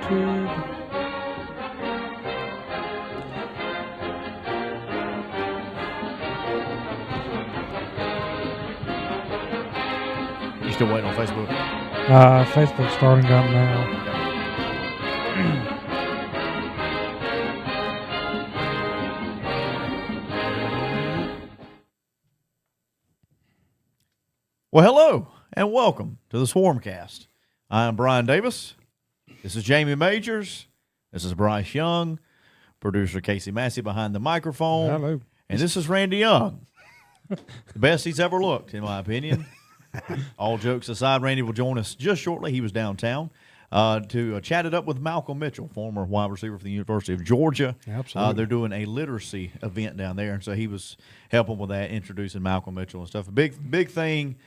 YouTube. You still waiting on Facebook? Facebook's starting up now. Well, hello and welcome to the Swarmcast. I am Brian Davis. This is Jamie Majors. This is Bryce Young. Producer Casey Massey behind the microphone. Hello. And this is Randy Young. The best he's ever looked, in my opinion. All jokes aside, Randy will join us just shortly. He was downtown to chat it up with Malcolm Mitchell, former wide receiver for the University of Georgia. Absolutely. They're doing a literacy event down there, and so he was helping with that, introducing Malcolm Mitchell and stuff. A big thing.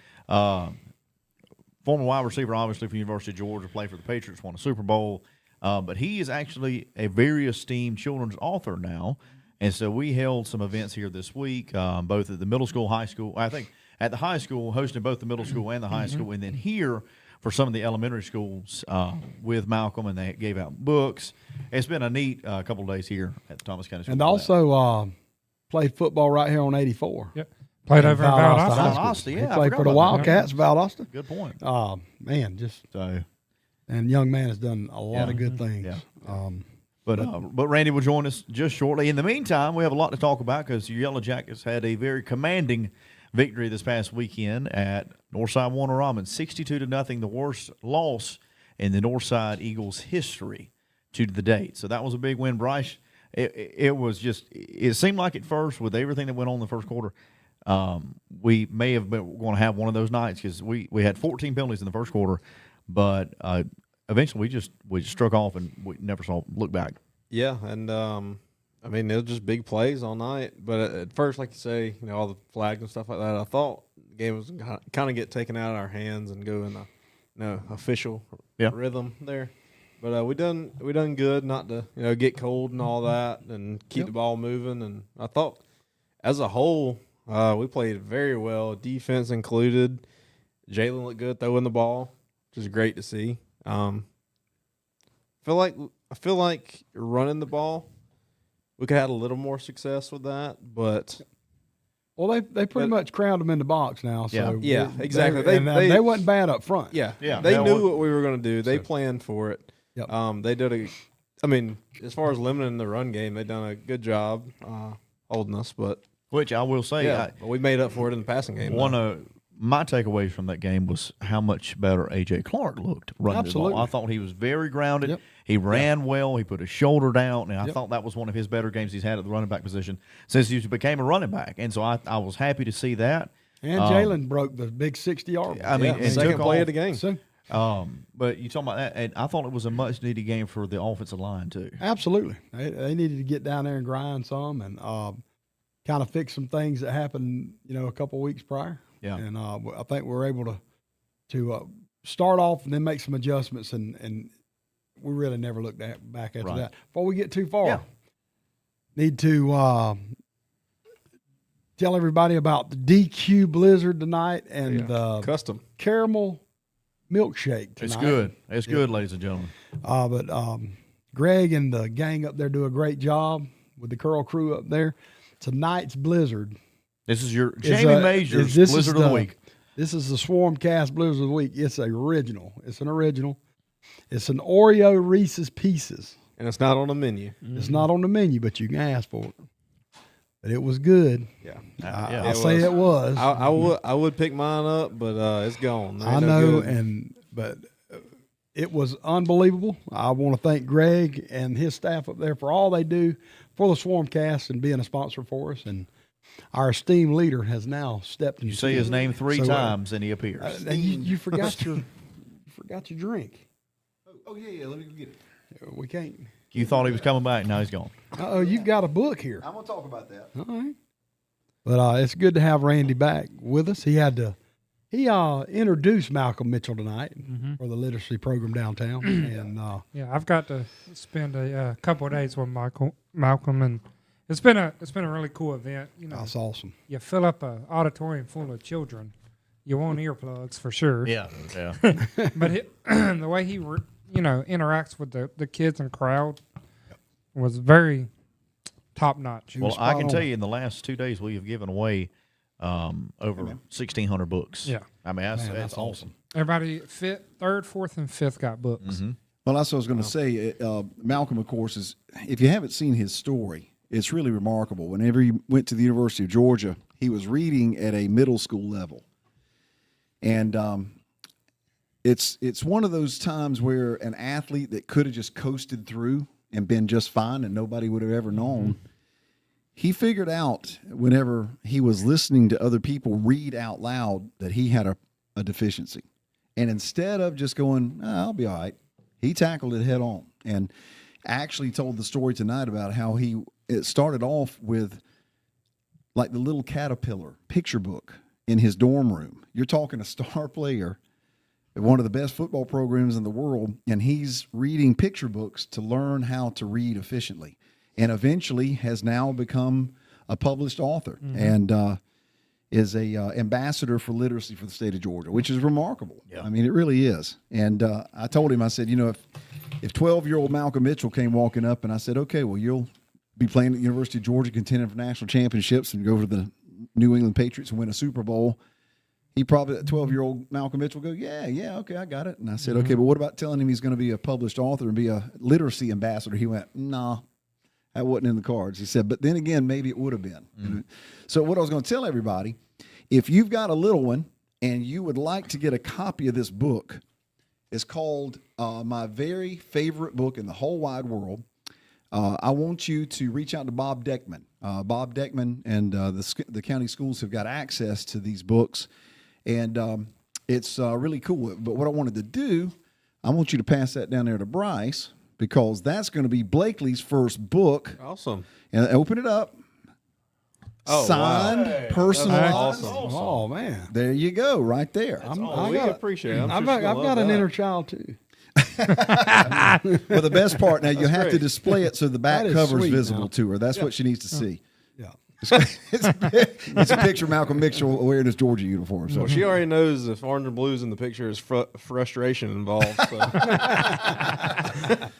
Former wide receiver, obviously, for the University of Georgia, played for the Patriots, won a Super Bowl. But he is actually a very esteemed children's author now. And so we held some events here this week, both at the middle school, high school. I think at the high school, hosting both the middle school and the high school, and then here for some of the elementary schools with Malcolm, and they gave out books. It's been a neat couple of days here at the Thomas County School. And also played football right here on 84. Yep. Played over in Valdosta Valdosta. Valdosta, yeah, He I played forgot for the about Wildcats, Valdosta. Good point. Man, just So, and young man has done a lot of good things. Yeah. But Randy will join us just shortly. In the meantime, we have a lot to talk about because your Yellow Jackets had a very commanding victory this past weekend at Northside Warner Robins, 62-0, the worst loss in the Northside Eagles' history to the date. So that was a big win, Bryce. It was just – it seemed like at first with everything that went on in the first quarter, we may have been going to have one of those nights because we had 14 penalties in the first quarter, but eventually we just struck off and we never look back. Yeah, and I mean, it was just big plays all night. But at first, like you say, all the flags and stuff like that, I thought the game was kind of get taken out of our hands and go in a official rhythm there. But we done good not to get cold and all that and keep the ball moving. And I thought as a whole we played very well, defense included. Jalen looked good throwing the ball, which is great to see. I feel like running the ball, we could have had a little more success with that, but They pretty much crowned them in the box now. So yeah, exactly. They wasn't bad up front. Yeah. Yeah. They knew what we were going to do. They planned for it. Yep. They did as far as limiting the run game, they done a good job holding us, but Which I will say, we made up for it in the passing game. One of my takeaways from that game was how much better A.J. Clark looked running the ball. I thought he was very grounded. Yep. He ran well. He put his shoulder down, and I thought that was one of his better games he's had at the running back position since he became a running back. And so I was happy to see that. And Jalen broke the big 60-yard. I mean, and second took play off. of the game. So, But you talking about that, and I thought it was a much-needed game for the offensive line too. absolutely. They needed to get down there and grind some and kind of fix some things that happened, a couple weeks prior. Yeah. And I think we were able to start off and then make some adjustments, and we really never looked back after that. Before we get too far, need to tell everybody about the DQ Blizzard tonight and the Custom caramel milkshake tonight. It's good. It's good, ladies and gentlemen. But Greg and the gang up there do a great job with the Curl crew up there. Tonight's Blizzard. This is your Jamie Majors Blizzard of the Week. This is the Swarmcast Blizzard of the Week. It's original. It's an original. It's an Oreo Reese's Pieces. and it's not on the menu. It's not on the menu, but you can ask for it. But it was good. Yeah, I'll say it was. I would pick mine up, but it's gone. I know, but it was unbelievable. I want to thank Greg and his staff up there for all they do for the Swarmcast and being a sponsor for us. And our esteemed leader has now stepped in. You say his name three times and he appears. You forgot your drink. Oh yeah. Let me go get it. We can't. You thought he was coming back. Now he's gone. Oh, you've got a book here. I'm gonna talk about that. All right. But it's good to have Randy back with us. He introduced Malcolm Mitchell tonight for the literacy program downtown, and yeah, I've got to spend a couple of days with Malcolm, and it's been a really cool event. You know, that's awesome. You fill up an auditorium full of children. You want earplugs for sure. Yeah. But the way he interacts with the kids and crowd was very top notch. Well, I can spot tell on. you in the last 2 days we have given away over 1,600 books. Yeah. I mean, that's awesome. awesome. Everybody third, fourth, and fifth got books. Well, that's what I was going to say. Malcolm, of course, is if you haven't seen his story, it's really remarkable. Whenever he went to the University of Georgia, he was reading at a middle school level, and it's one of those times where an athlete that could have just coasted through and been just fine and nobody would have ever known. He figured out whenever he was listening to other people read out loud that he had a deficiency. And instead of just going, I'll be all right, he tackled it head on and actually told the story tonight about how it started off with like the little caterpillar picture book in his dorm room. You're talking a star player at one of the best football programs in the world, and he's reading picture books to learn how to read efficiently, and eventually has now become a published author and is a ambassador for literacy for the state of Georgia, which is remarkable. Yeah. I mean, it really is. And I told him, I said, if 12-year-old Malcolm Mitchell came walking up and I said, okay, well, you'll be playing at the University of Georgia, contending for national championships and go over to the New England Patriots and win a Super Bowl, he probably, that 12-year-old Malcolm Mitchell, will go, yeah, okay, I got it. And I said, okay, but what about telling him he's going to be a published author and be a literacy ambassador? He went, nah, that wasn't in the cards. He said, but then again, maybe it would have been. So what I was going to tell everybody, if you've got a little one and you would like to get a copy of this book, it's called My Very Favorite Book in the Whole Wide World. I want you to reach out to Bob Deckman. Bob Deckman and the county schools have got access to these books, and it's really cool. But what I wanted to do, I want you to pass that down there to Bryce, because that's going to be Blakely's first book. Awesome. And open it up. Oh, Signed, wow. personalized. Awesome. Oh man, There you go, right there. We appreciate it. I'm I've sure she's gonna got love an that. inner child too. Well, the best part, now you have to great. display it so the back That is cover is sweet, visible now. to her. That's what she needs to see. Yeah. It's a picture of Malcolm Mitchell wearing his Georgia uniform. So Well, she already knows if orange and blue's in the picture is frustration involved. So.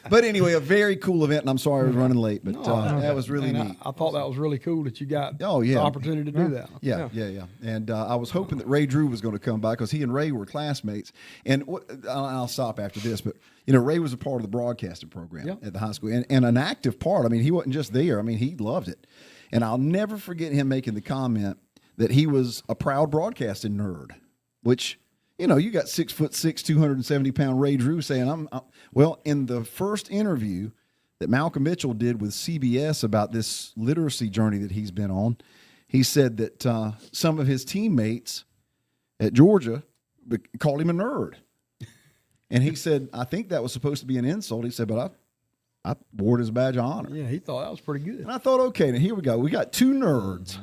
But anyway, a very cool event, and I'm sorry I was running late, but that was really And neat. I thought that was really cool that you got Oh, yeah. the opportunity to do that. Yeah. And I was hoping that Ray Drew was going to come by because he and Ray were classmates. And I'll stop after this, but Ray was a part of the broadcasting program at the high school, and an active part. I mean, he wasn't just there. I mean, he loved it. And I'll never forget him making the comment that he was a proud broadcasting nerd, which, you got 6'6", 270-pound Ray Drew saying, well, in the first interview that Malcolm Mitchell did with CBS about this literacy journey that he's been on, he said that some of his teammates at Georgia called him a nerd. And he said, I think that was supposed to be an insult. He said, but I wore it as a badge of honor. Yeah, he thought that was pretty good. And I thought, okay, now here we go. We got two nerds.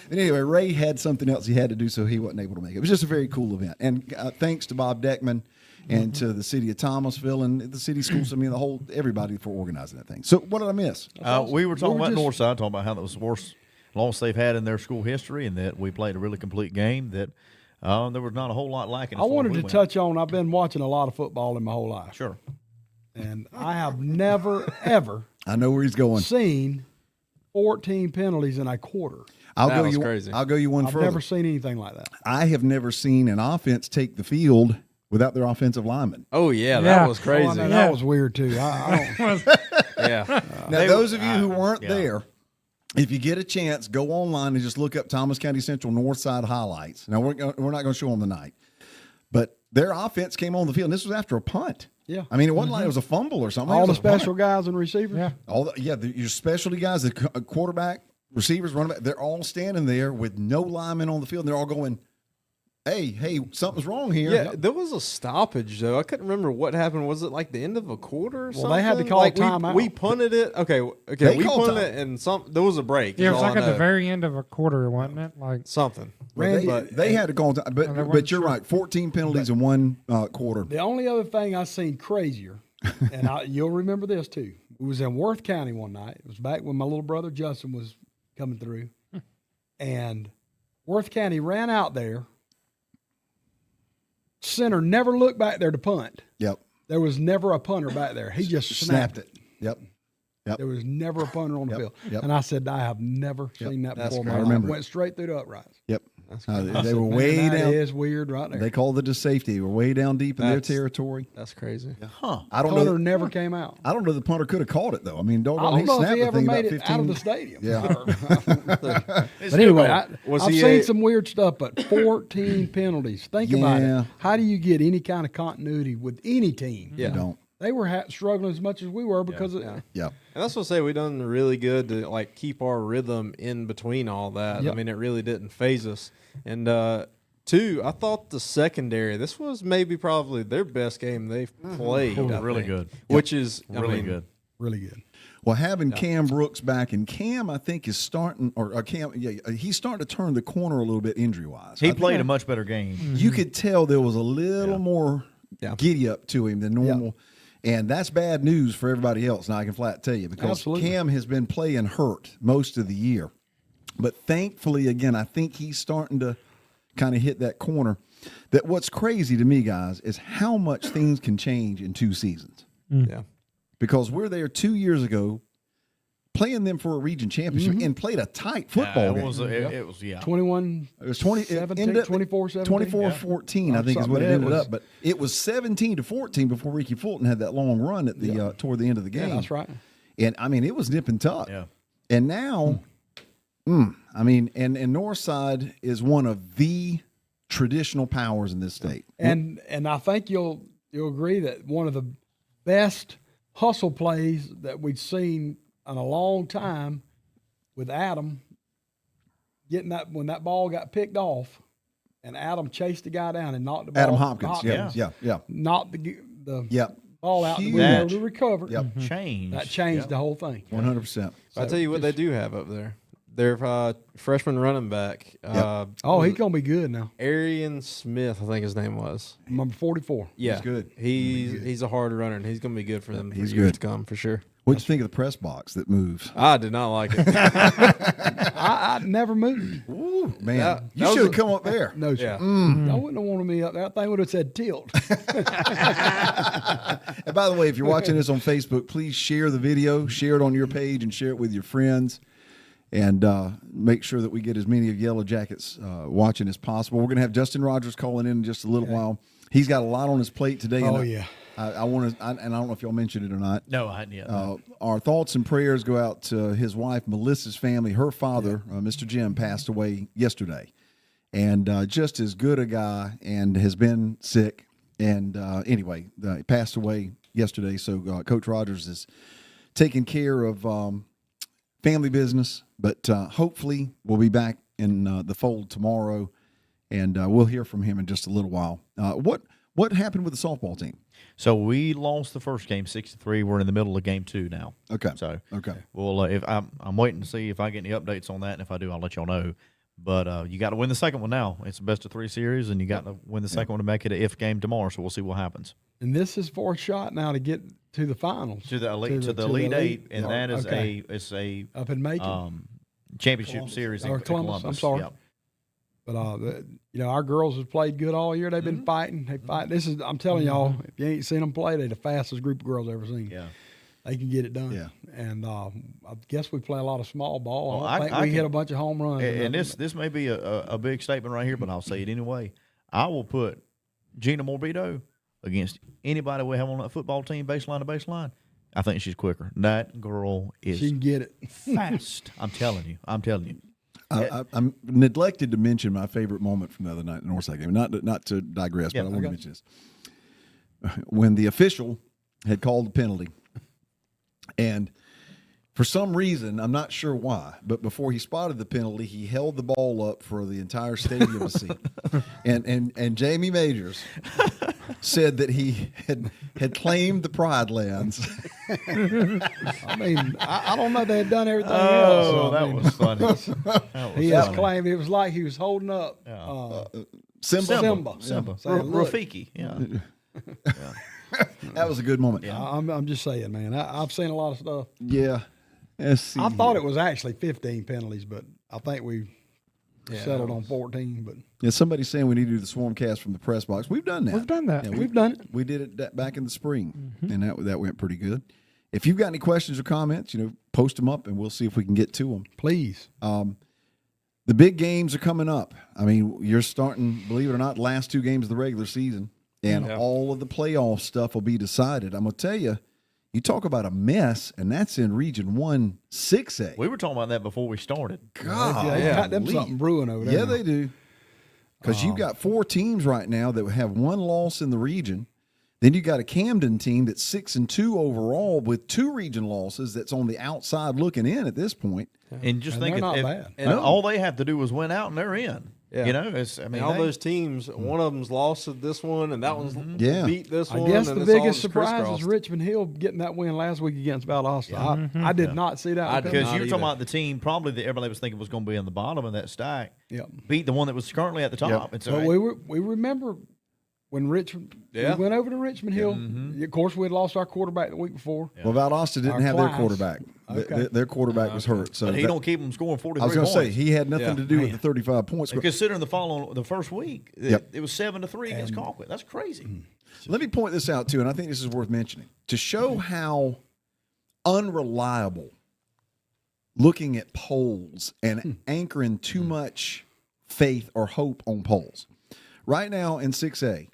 And anyway, Ray had something else he had to do, so he wasn't able to make it. It was just a very cool event. And thanks to Bob Deckman and to the city of Thomasville and the city schools, everybody for organizing that thing. So what did I miss? We were talking about just- Northside, talking about how that was the worst loss they've had in their school history, and that we played a really complete game, that there was not a whole lot lacking. I wanted to touch on, I've been watching a lot of football in my whole life. Sure. And I have never, ever I know where he's going. seen 14 penalties in a quarter. That was crazy. I'll go you one I've further. never seen anything like that. I have never seen an offense take the field without their offensive lineman. Oh, yeah, Yeah. that was Oh, I crazy. know, Yeah. that was weird too. I don't, Yeah. Now, those of you who weren't yeah. there, if you get a chance, go online and just look up Thomas County Central Northside highlights. Now, we're not going to show them tonight, but their offense came on the field, and this was after a punt. Yeah. I mean, it wasn't like it was a fumble or something. all It the was a punt. special guys and receivers. Yeah. Your specialty guys, the quarterback, receivers, running back, they're all standing there with no linemen on the field, and they're all going, hey, something's wrong here. Yeah, there was a stoppage, though. I couldn't remember what happened. Was it like the end of a quarter or something? Well, they had to call like timeout. We punted it. Okay, They we called punted it, and there was a break. Yeah, it is was all like I at the know. very end of a quarter, wasn't it? Like Something. Randy, they had to call time, And they but weren't you're sure. right. 14 penalties in one quarter. The only other thing I seen crazier, and you'll remember this too. We was in Worth County one night. It was back when my little brother Justin was coming through, and Worth County ran out there center never looked back there to punt. Yep. There was never a punter back there. He just snapped it. Yep. Yep. There was never a punter on the field. Yep. And I said, I have never seen that before. great. I I remember went straight through the uprights. Yep. I They said, were "Man, way that down. is weird right there. They called it a safety. They were way down deep in their That's- territory. That's crazy. Huh. I don't Punter know. never came out. I don't know the punter could have caught it though. I mean, I don't know if snapped he the ever thing made about it 15. out of the stadium. Yeah. But anyway, Was I've he seen a- some weird stuff, but 14 penalties. Think about Yeah. it. How do you get any kind of continuity with any team? You don't. They were struggling as much as we were because of Yeah. And that's what I say. We done really good to like keep our rhythm in between all that. Yep. I mean, it really didn't phase us. And two, I thought the secondary. This was maybe probably their best game they've played. I Really think. good. Which is I Really mean, good. really good. Well, having Cam Brooks back, and Cam, I think, is starting, or Cam, he's starting to turn the corner a little bit injury wise. He played a much better game. You could tell there was a little more Yeah. giddy up to him than normal. And that's bad news for everybody else. Now I can flat tell you because Absolutely. Cam has been playing hurt most of the year. But thankfully, again, I think he's starting to kind of hit that corner. That what's crazy to me, guys, is how much things can change in 2 seasons. Yeah. Because we're there 2 years ago playing them for a region championship and played a tight football game. It was 21, It was 20, 17, 24-17. 24-14, I think is what it Something. ended up. But it was 17-14 before Ricky Fulton had that long run at the toward the end of the game. Yeah, that's right. And I mean, it was nip and tuck. Yeah. And now, I mean, and Northside is one of the traditional powers in this state. And I think you'll agree that one of the best hustle plays that we've seen in a long time with Adam getting that when that ball got picked off and Adam chased the guy down and knocked the ball. Adam Hopkins, yeah. Knocked the Yeah. ball out and we Huge. were able to recover. Yep. Changed. That changed the whole thing. 100%. I'll tell you what they do have up there. Their freshman running back, Oh, he's gonna be good now. Arian Smith, I think his name was. Number 44. Yeah, good. He's a hard runner, and he's going to be good for them for He's years good. to come for sure. What'd you think of the press box that moves? I did not like it. I never moved. Ooh, man, That you was should have a- come up there. No, sir. Yeah. I wouldn't have wanted me up there. That thing would have said tilt. And by the way, if you're watching this on Facebook, please share the video, share it on your page, and share it with your friends. And make sure that we get as many of Yellow Jackets watching as possible. We're going to have Justin Rogers calling in just a little while. He's got a lot on his plate today. Oh, and yeah. I want to, and I don't know if y'all mentioned it or not. No, I hadn't yet. Our thoughts and prayers go out to his wife, Melissa's family. Her father, Mr. Jim, passed away yesterday. And just as good a guy and has been sick. And anyway, he passed away yesterday. So Coach Rogers is taking care of family business. But hopefully we'll be back in the fold tomorrow. And we'll hear from him in just a little while. What happened with the softball team? So we lost the first game 6-3. We're in the middle of game 2 now. Okay. So Okay. well, if I'm waiting to see if I get any updates on that, and if I do, I'll let y'all know. But you got to win the second one now. It's a best of 3 series, and you got to win the second one to make it an if game tomorrow. So we'll see what happens. And this is for a shot now to get to the finals. To the elite, to the elite eight, and that is it's a up in Macon. championship series Or in Columbus, Columbus. I'm sorry. Yep. But our girls have played good all year. They've been fighting. They fight. I'm telling y'all, if you ain't seen them play, they're the fastest group of girls I've ever seen. Yeah. They can get it done. Yeah. And I guess we play a lot of small ball. Well, I think I we hit can- a bunch of home runs. And this may be a big statement right here, but I'll say it anyway. I will put Gina Morbido against anybody we have on that football team, baseline to baseline. I think she's quicker. That girl is she can get it. fast. I'm telling you. I'm neglected to mention my favorite moment from the other night in the Northside game. Not to digress, Yeah, but I want to mention this. When the official had called the penalty, and for some reason, I'm not sure why, but before he spotted the penalty, he held the ball up for the entire stadium to see. And Jamie Majors said that he had claimed the Pride Lands. I mean, I don't know if they had done everything else. Oh, I that mean, was funny. That was He has funny. claimed it was like he was holding up Simba. Simba. Simba. Saying, "Look." Rafiki. Yeah. That was a good moment. I'm just saying, man. I've seen a lot of stuff. Yeah. Let's see I thought here. it was actually 15 penalties, but I think we settled on 14. But Yeah, somebody's saying we need to do the Swarmcast from the press box. We've done that. We've done that. Yeah, we've done it. We did it back in the spring, and that went pretty good. If you've got any questions or comments, post them up, and we'll see if we can get to them. Please. The big games are coming up. I mean, you're starting, believe it or not, the last 2 games of the regular season, and all of the playoff stuff will be decided. I'm going to tell you, you talk about a mess, and that's in Region 1 6A. We were talking about that before we started. God, They got them something brewing over there. yeah, now. they do. Because you've got 4 teams right now that have 1 loss in the region. Then you got a Camden team that's 6-2 overall with 2 region losses that's on the outside looking in at this point. And just And think, they're not if, bad. and all they have to do is win out, and they're in. Yeah. I mean, all those teams, one of them's lost to this one, and that one's Yeah. beat this I one. guess and the it's all biggest just surprise crisscrossed. is Richmond Hill getting that win last week against Valdosta. I did not see that. one coming. because Not you were talking either. about the team probably that everybody was thinking was going to be in the bottom of that stack. Yep. Beat the one that was currently at the top. And so But we remember when Richmond we went over to Richmond Hill. Of course, we had lost our quarterback the week before. Well, Valdosta didn't Our have their class. quarterback. Okay. Their quarterback was hurt. So but he that- don't keep them scoring 43 I was going to points. say, he had nothing to do with the 35 points. And considering the first week, it was 7-3 against Colquitt. That's crazy. Let me point this out, too, and I think this is worth mentioning. To show how unreliable looking at polls and anchoring too much faith or hope on polls. Right now in 6A,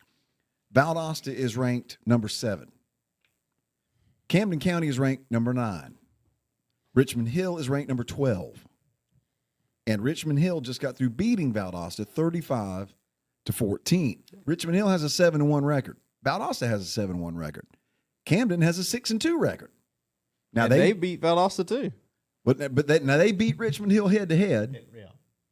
Valdosta is ranked number 7. Camden County is ranked number 9. Richmond Hill is ranked number 12. And Richmond Hill just got through beating Valdosta 35-14. Richmond Hill has a 7-1 record. Valdosta has a 7-1 record. Camden has a 6-2 record. Now And they beat Valdosta too. now they beat Richmond Hill head to head. Yeah.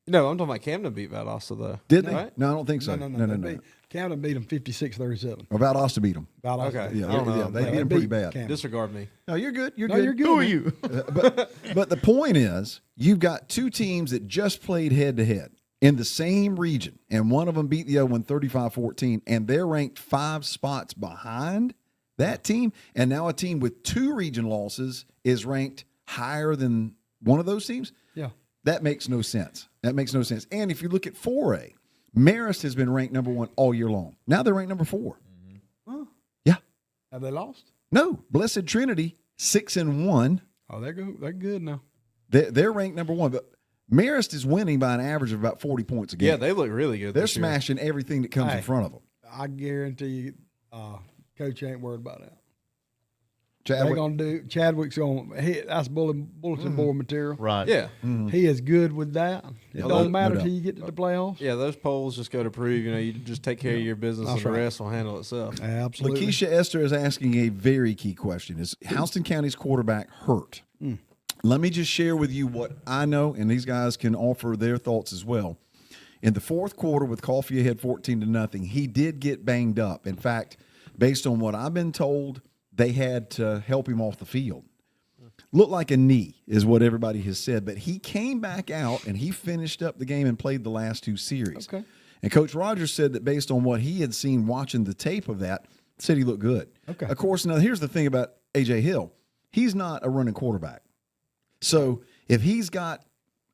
No, I'm talking about Camden beat Valdosta though. Did they? Right? No, I don't think so. No. Camden beat them 56-37. Well, Valdosta beat them. Valdosta. Okay. Yeah, I don't know. they beat them pretty bad. Camden. Disregard me. No, you're good. You're No, good. you're good. Who are man. you? But the point is, you've got 2 teams that just played head to head in the same region, and one of them beat the other one 35-14, and they're ranked 5 spots behind that team. And now a team with 2 region losses is ranked higher than one of those teams. Yeah. That makes no sense. And if you look at 4A, Marist has been ranked number 1 all year long. Now they're ranked number 4. Huh. Yeah. Have they lost? No, Blessed Trinity 6-1. Oh, they're good. They're good now. They're ranked number 1, but Marist is winning by an average of about 40 points a game. Yeah, they look really good. They're this year. smashing everything that comes in Hey. front of them. I guarantee you, Coach ain't worried about that. Chadwick, They're gonna do. Chadwick's gonna hit. That's bulletin board material. Right. Yeah. He is good with that. It No don't matter doubt. till you get to the playoffs. Yeah, those polls just go to prove, you just take care of your business That's and the right. rest will handle itself. Absolutely. Lakeisha Esther is asking a very key question. Is Houston County's quarterback hurt? Let me just share with you what I know, and these guys can offer their thoughts as well. In the 4th quarter with Coffee ahead 14-0, he did get banged up. In fact, based on what I've been told, they had to help him off the field. Looked like a knee is what everybody has said, but he came back out and he finished up the game and played the last 2 series. Okay. And Coach Rogers said that based on what he had seen watching the tape of that, said he looked good. Okay. Of course, now here's the thing about A.J. Hill. He's not a running quarterback. So if he's got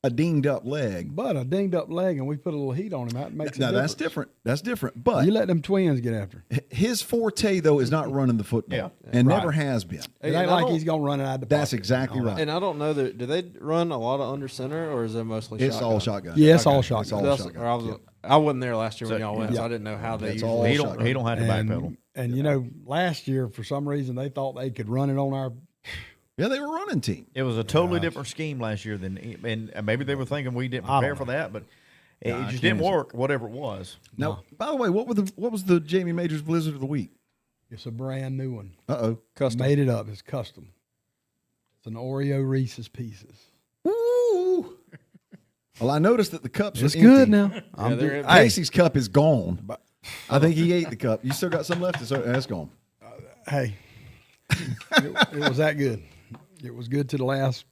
a dinged up leg, But a dinged up leg, and we put a little heat on him. That makes now a that's difference. different. That's different. But You let them twins get after him. his forte, though, is not running the football and Right. never has been. It Hey, ain't and I like don't- he's gonna run it out the That's pocket. exactly right. And I don't know that do they run a lot of under center or is it mostly It's shotgun? all shotgun. Yeah, it's all It's shotgun. all That's- shotgun. or I wasn't there last year when So- y'all went, yeah. so I didn't know how they That's usually all He shotgun. don't have to backpedal. And last year for some reason they thought they could run it on our. Yeah, they were a running team. It was a totally different scheme last year and maybe they were thinking we didn't I don't prepare for that, but it I just can't didn't work, whatever it was. Now, by the way, what was the Jamie Majors Blizzard of the week? It's a brand new one. custom. Made it up. It's custom. It's an Oreo Reese's Pieces. Woo! Well, I noticed that the cups It's are empty. good now. Yeah, they're empty. Casey's cup is gone. I think he ate the cup. You still got some left? That's gone. Hey, it was that good. It was good to the last.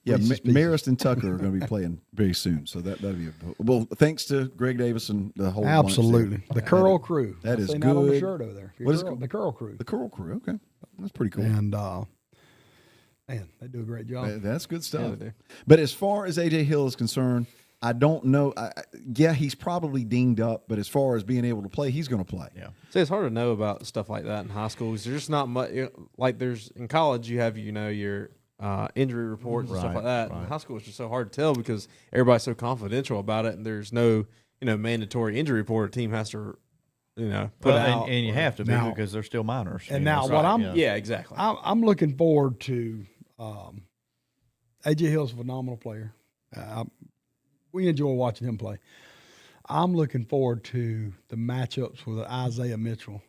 Yeah, Reese's Pieces. Marist and Tucker are going to be playing very soon, so that'll be well. Thanks to Greg Davis and the whole bunch Absolutely. there. The Curl Crew. that I is seen that on the good. shirt over there. What is it called? The Curl Crew. The Curl Crew. Okay, that's pretty cool. And Man, they do a great job. That's good stuff. they do. But as far as A.J. Hill is concerned, I don't know. Yeah, he's probably dinged up, but as far as being able to play, he's going to play. Yeah. See, it's hard to know about stuff like that in high school. 'Cause there's just not much. Like there's in college, you have your injury reports and stuff like that. In high school, it's just so hard to tell because everybody's so confidential about it, and there's no mandatory injury report a team has to put out. And you have to be Now- because they're still minors. And now what I'm Yeah, exactly. I'm looking forward to A.J. Hill's a phenomenal player. We enjoy watching him play. I'm looking forward to the matchups with Isaiah Mitchell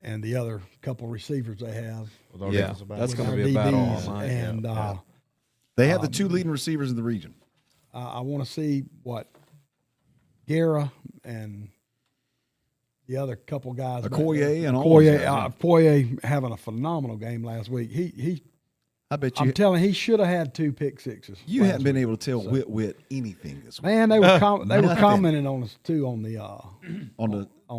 and the other couple receivers they have. Yeah, that's with going to our be a battle all DBs. night. And They have the two leading receivers in the region. I want to see what Guerra and the other couple guys. back Okoye there. and all those Okoye, guys, Okoye having a phenomenal game last week. He I bet I'm you telling you, he should have had 2 pick sixes. you last haven't been week. able to tell Whit anything this week. Man, they were they were Nothing. commenting on us too on the On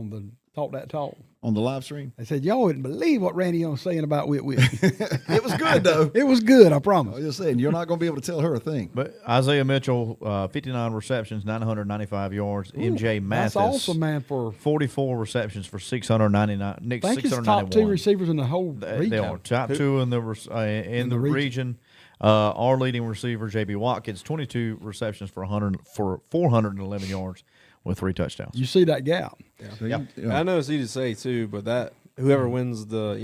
the talk that talk. on the live stream. They said y'all wouldn't believe what Randy was saying about Whit. It was good though. It was good, I I promise. was just saying, you're not going to be able to tell her a thing. But Isaiah Mitchell, 59 receptions, 995 yards. MJ Mathis, That's awesome, man. For 44 receptions for 699. Nick, I think it's 691. top 2 receivers in the whole They region. are top 2 in the the region. region. Our leading receiver, J.B. Watkins, 22 receptions for 411 yards with 3 touchdowns. You see that gap? So Yeah. I know it's easy to say too, but that whoever wins the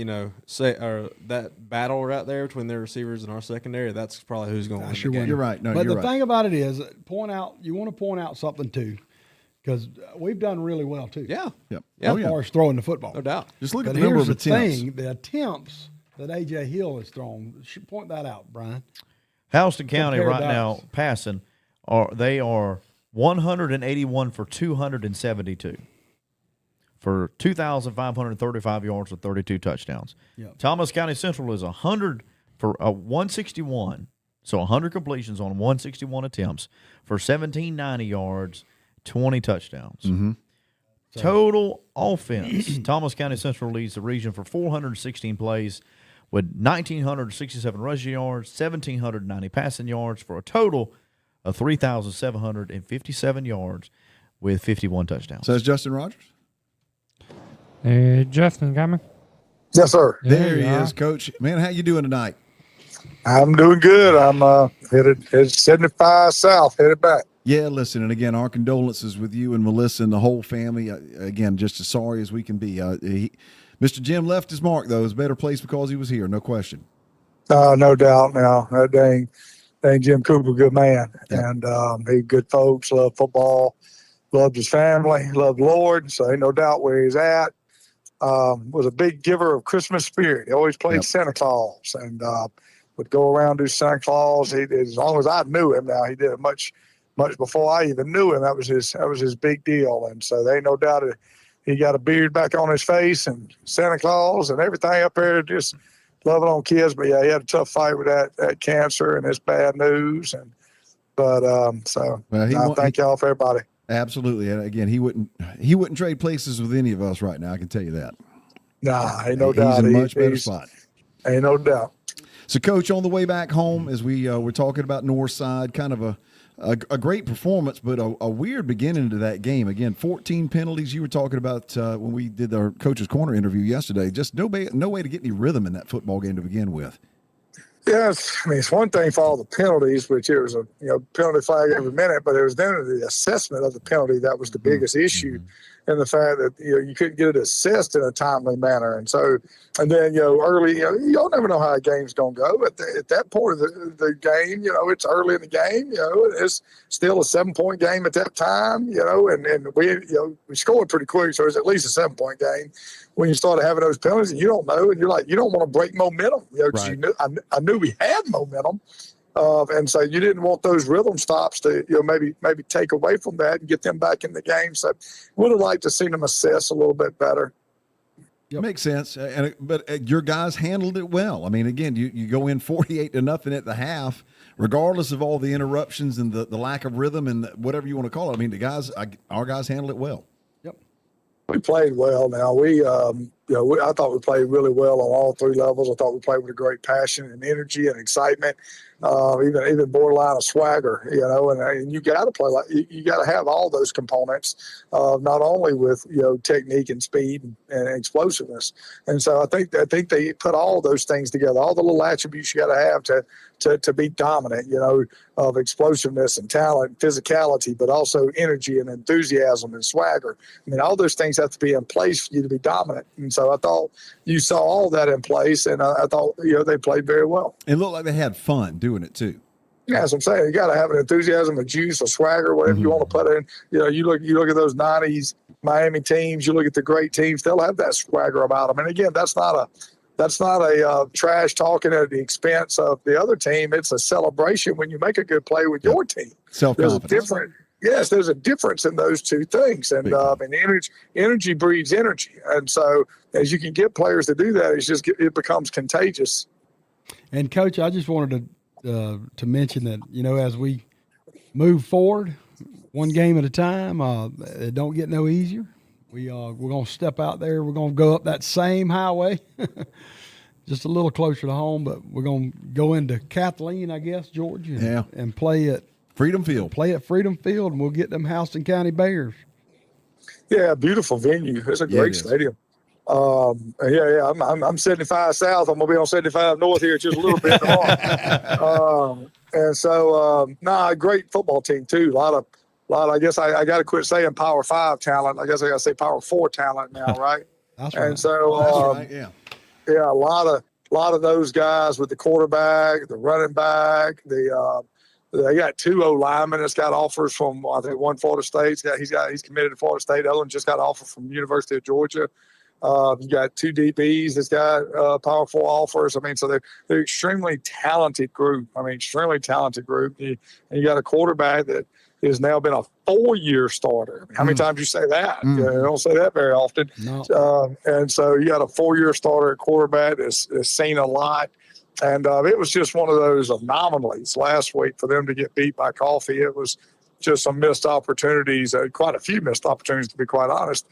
that battle right there between their receivers and our secondary, that's probably who's going to win sure the game. will. You're right. No, But you're the right. thing about it is, you want to point out something too, because we've done really well too. Yeah, Yep. Yeah. Oh, As yeah. far as throwing the football. no doubt. Just look at But the number here's of the attempts. thing: the attempts that A.J. Hill has thrown. Should point that out, Brian. Houston County Compare right that. now passing are 181 for 272 for 2,535 yards with 32 touchdowns. Yep. Thomas County Central is 100 for 161, so 100 completions on 161 attempts for 1,790 yards, 20 touchdowns. Mm-hmm. Total offense, Thomas County Central leads the region for 416 plays with 1,967 rushing yards, 1,790 passing yards for a total of 3,757 yards with 51 touchdowns. Says Justin Rogers. Hey, Justin, got me? Yes, sir. There he you are. is, Coach. Man, how you doing tonight? I'm doing good. I'm headed 75 south, headed back. Yeah, listen, and again, our condolences with you and Melissa and the whole family. Again, just as sorry as we can be. Mr. Jim left his mark, though. It's a better place because he was here, no question. No doubt. Now that dang Jim Cooper, good man, and he good folks. Loved football, loved his family, loved Lord. So ain't no doubt where he's at. Was a big giver of Christmas spirit. He always played Yep. Santa Claus and would go around do Santa Claus. He did, as long as I knew him. Now he did it much before I even knew him. That was his big deal. And so there ain't no doubt he got a beard back on his face and Santa Claus and everything up there, just loving on kids. But yeah, he had a tough fight with that cancer and this bad news. But Well, thank y'all for everybody. Absolutely, and again, he wouldn't trade places with any of us right now. I can tell you that. Nah, ain't no He's doubt. in a much better He's- spot. Ain't no doubt. So, Coach, on the way back home, as we were talking about Northside, kind of a great performance, but a weird beginning to that game. Again, 14 penalties. You were talking about when we did our Coach's Corner interview yesterday. Just no way to get any rhythm in that football game to begin with. Yes, I mean it's one thing for all the penalties, which it was a penalty flag every minute, but it was then the assessment of the penalty that was the biggest issue, and the fact that you couldn't get it assessed in a timely manner, and then early, y'all never know how a game's gonna go. At that point of the game, it's early in the game, it's still a 7-point game at that time, and we scored pretty quick, so it was at least a 7-point game. When you started having those penalties, and you don't know, and you're like, you don't want to break momentum, because Right. I knew we had momentum, and so you didn't want those rhythm stops to maybe take away from that and get them back in the game. So would have liked to see them assess a little bit better. Yep. Makes sense, but your guys handled it well. I mean, again, you go in 48-0 at the half, regardless of all the interruptions and the lack of rhythm and whatever you want to call it. I mean, our guys handled it well. We played well. Now we I thought we played really well on all three levels. I thought we played with a great passion and energy and excitement, even borderline of swagger, and you got to play you got to have all those components, not only with, technique and speed and explosiveness. And so I think they put all those things together, all the little attributes you got to have to be dominant, of explosiveness and talent and physicality, but also energy and enthusiasm and swagger. I mean, all those things have to be in place for you to be dominant. And so I thought you saw all that in place, and I thought, they played very well. It looked like they had fun doing it too. Yeah, as I'm saying, you got to have an enthusiasm, a juice, a swagger, whatever you want to put in. You look at those '90s Miami teams. You look at the great teams; they'll have that swagger about them. And again, that's not a trash talking at the expense of the other team. It's a celebration when you make a good play with your team. Self-confidence. There's a difference in those two things, and energy breeds energy. And so, as you can get players to do that, it becomes contagious. And Coach, I just wanted to mention that, as we move forward, one game at a time, it don't get no easier. We're going to step out there. We're going to go up that same highway, just a little closer to home, but we're going to go into Kathleen, I guess, Georgia, and play at Freedom Field. And we'll get them Houston County Bears. Yeah, beautiful venue. It's a great stadium. I'm 75 south. I'm gonna be on 75 north here just a little bit tomorrow. A great football team too. A lot of. I guess I got to quit saying Power 5 talent. I guess I got to say Power 4 talent now, right? That's right. And so, a lot of those guys with the quarterback, the running back, they got 2 O-linemen that's got offers from, I think, one Florida State. He's committed to Florida State. The other one just got an offer from the University of Georgia. You got 2 DBs that's got Power 4 offers. I mean, so they're extremely talented group. And you got a quarterback that has now been a 4-year starter. How many times you say that? You don't say that very often. No. And so you got a 4-year starter at quarterback that's seen a lot. And it was just one of those anomalies last week for them to get beat by Coffee. It was just some missed opportunities, quite a few missed opportunities, to be quite honest.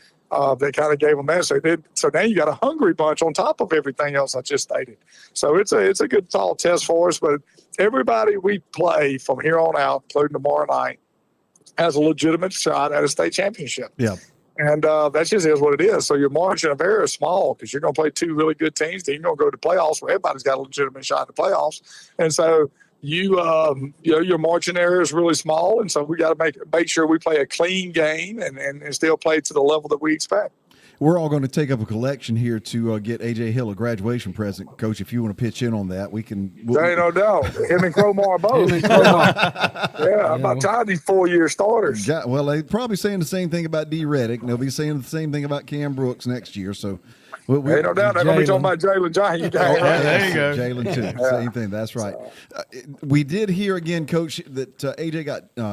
They kind of gave them that. So now you got a hungry bunch on top of everything else I just stated. So it's a good solid test for us. But everybody we play from here on out, including tomorrow night, has a legitimate shot at a state championship. Yeah. And that just is what it is. So your margin of error is small because you're going to play 2 really good teams. Then you're going to go to playoffs where everybody's got a legitimate shot at the playoffs. And so your margin error is really small. And so we got to make sure we play a clean game and still play to the level that we expect. We're all going to take up a collection here to get A.J. Hill a graduation present. Coach, if you want to pitch in on that, we can. There ain't no doubt. Him and Cromar both. I'm about tired of these 4-year starters. Yeah, well, they're probably saying the same thing about D. Reddick, and they'll be saying the same thing about Cam Brooks next year. So, ain't no doubt. They're going to be talking about Jalen Johnson. There you go. Jalen, too. Same thing. That's right. We did hear again, Coach, that A.J.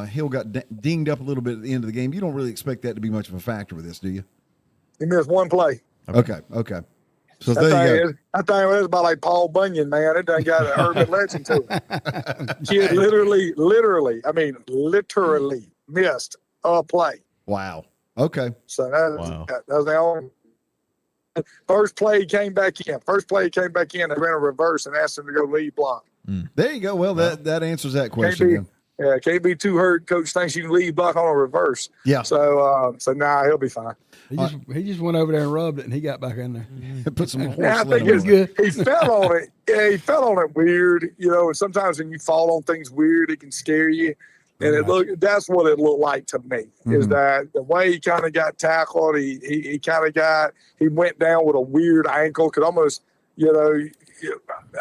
Hill got dinged up a little bit at the end of the game. You don't really expect that to be much of a factor with this, do you? He missed 1 play. Okay. So that there you go. I think it was about like Paul Bunyan, man. It done got an urban legend to it. Kid literally missed a play. Wow. Okay. So that was the only. First play he came back in. They ran a reverse and asked him to go lead block. There you go. Well, that answers that question. Can't be too hurt. Coach thinks you can lead block on a reverse. Yeah. So he'll be fine. He just went over there and rubbed it, and he got back in there. Put some I think it's good. He fell on it. Yeah, he fell on it weird. And sometimes when you fall on things weird, it can scare you. And that's what it looked like to me, is that the way he kind of got tackled, he went down with a weird ankle, could almost, I don't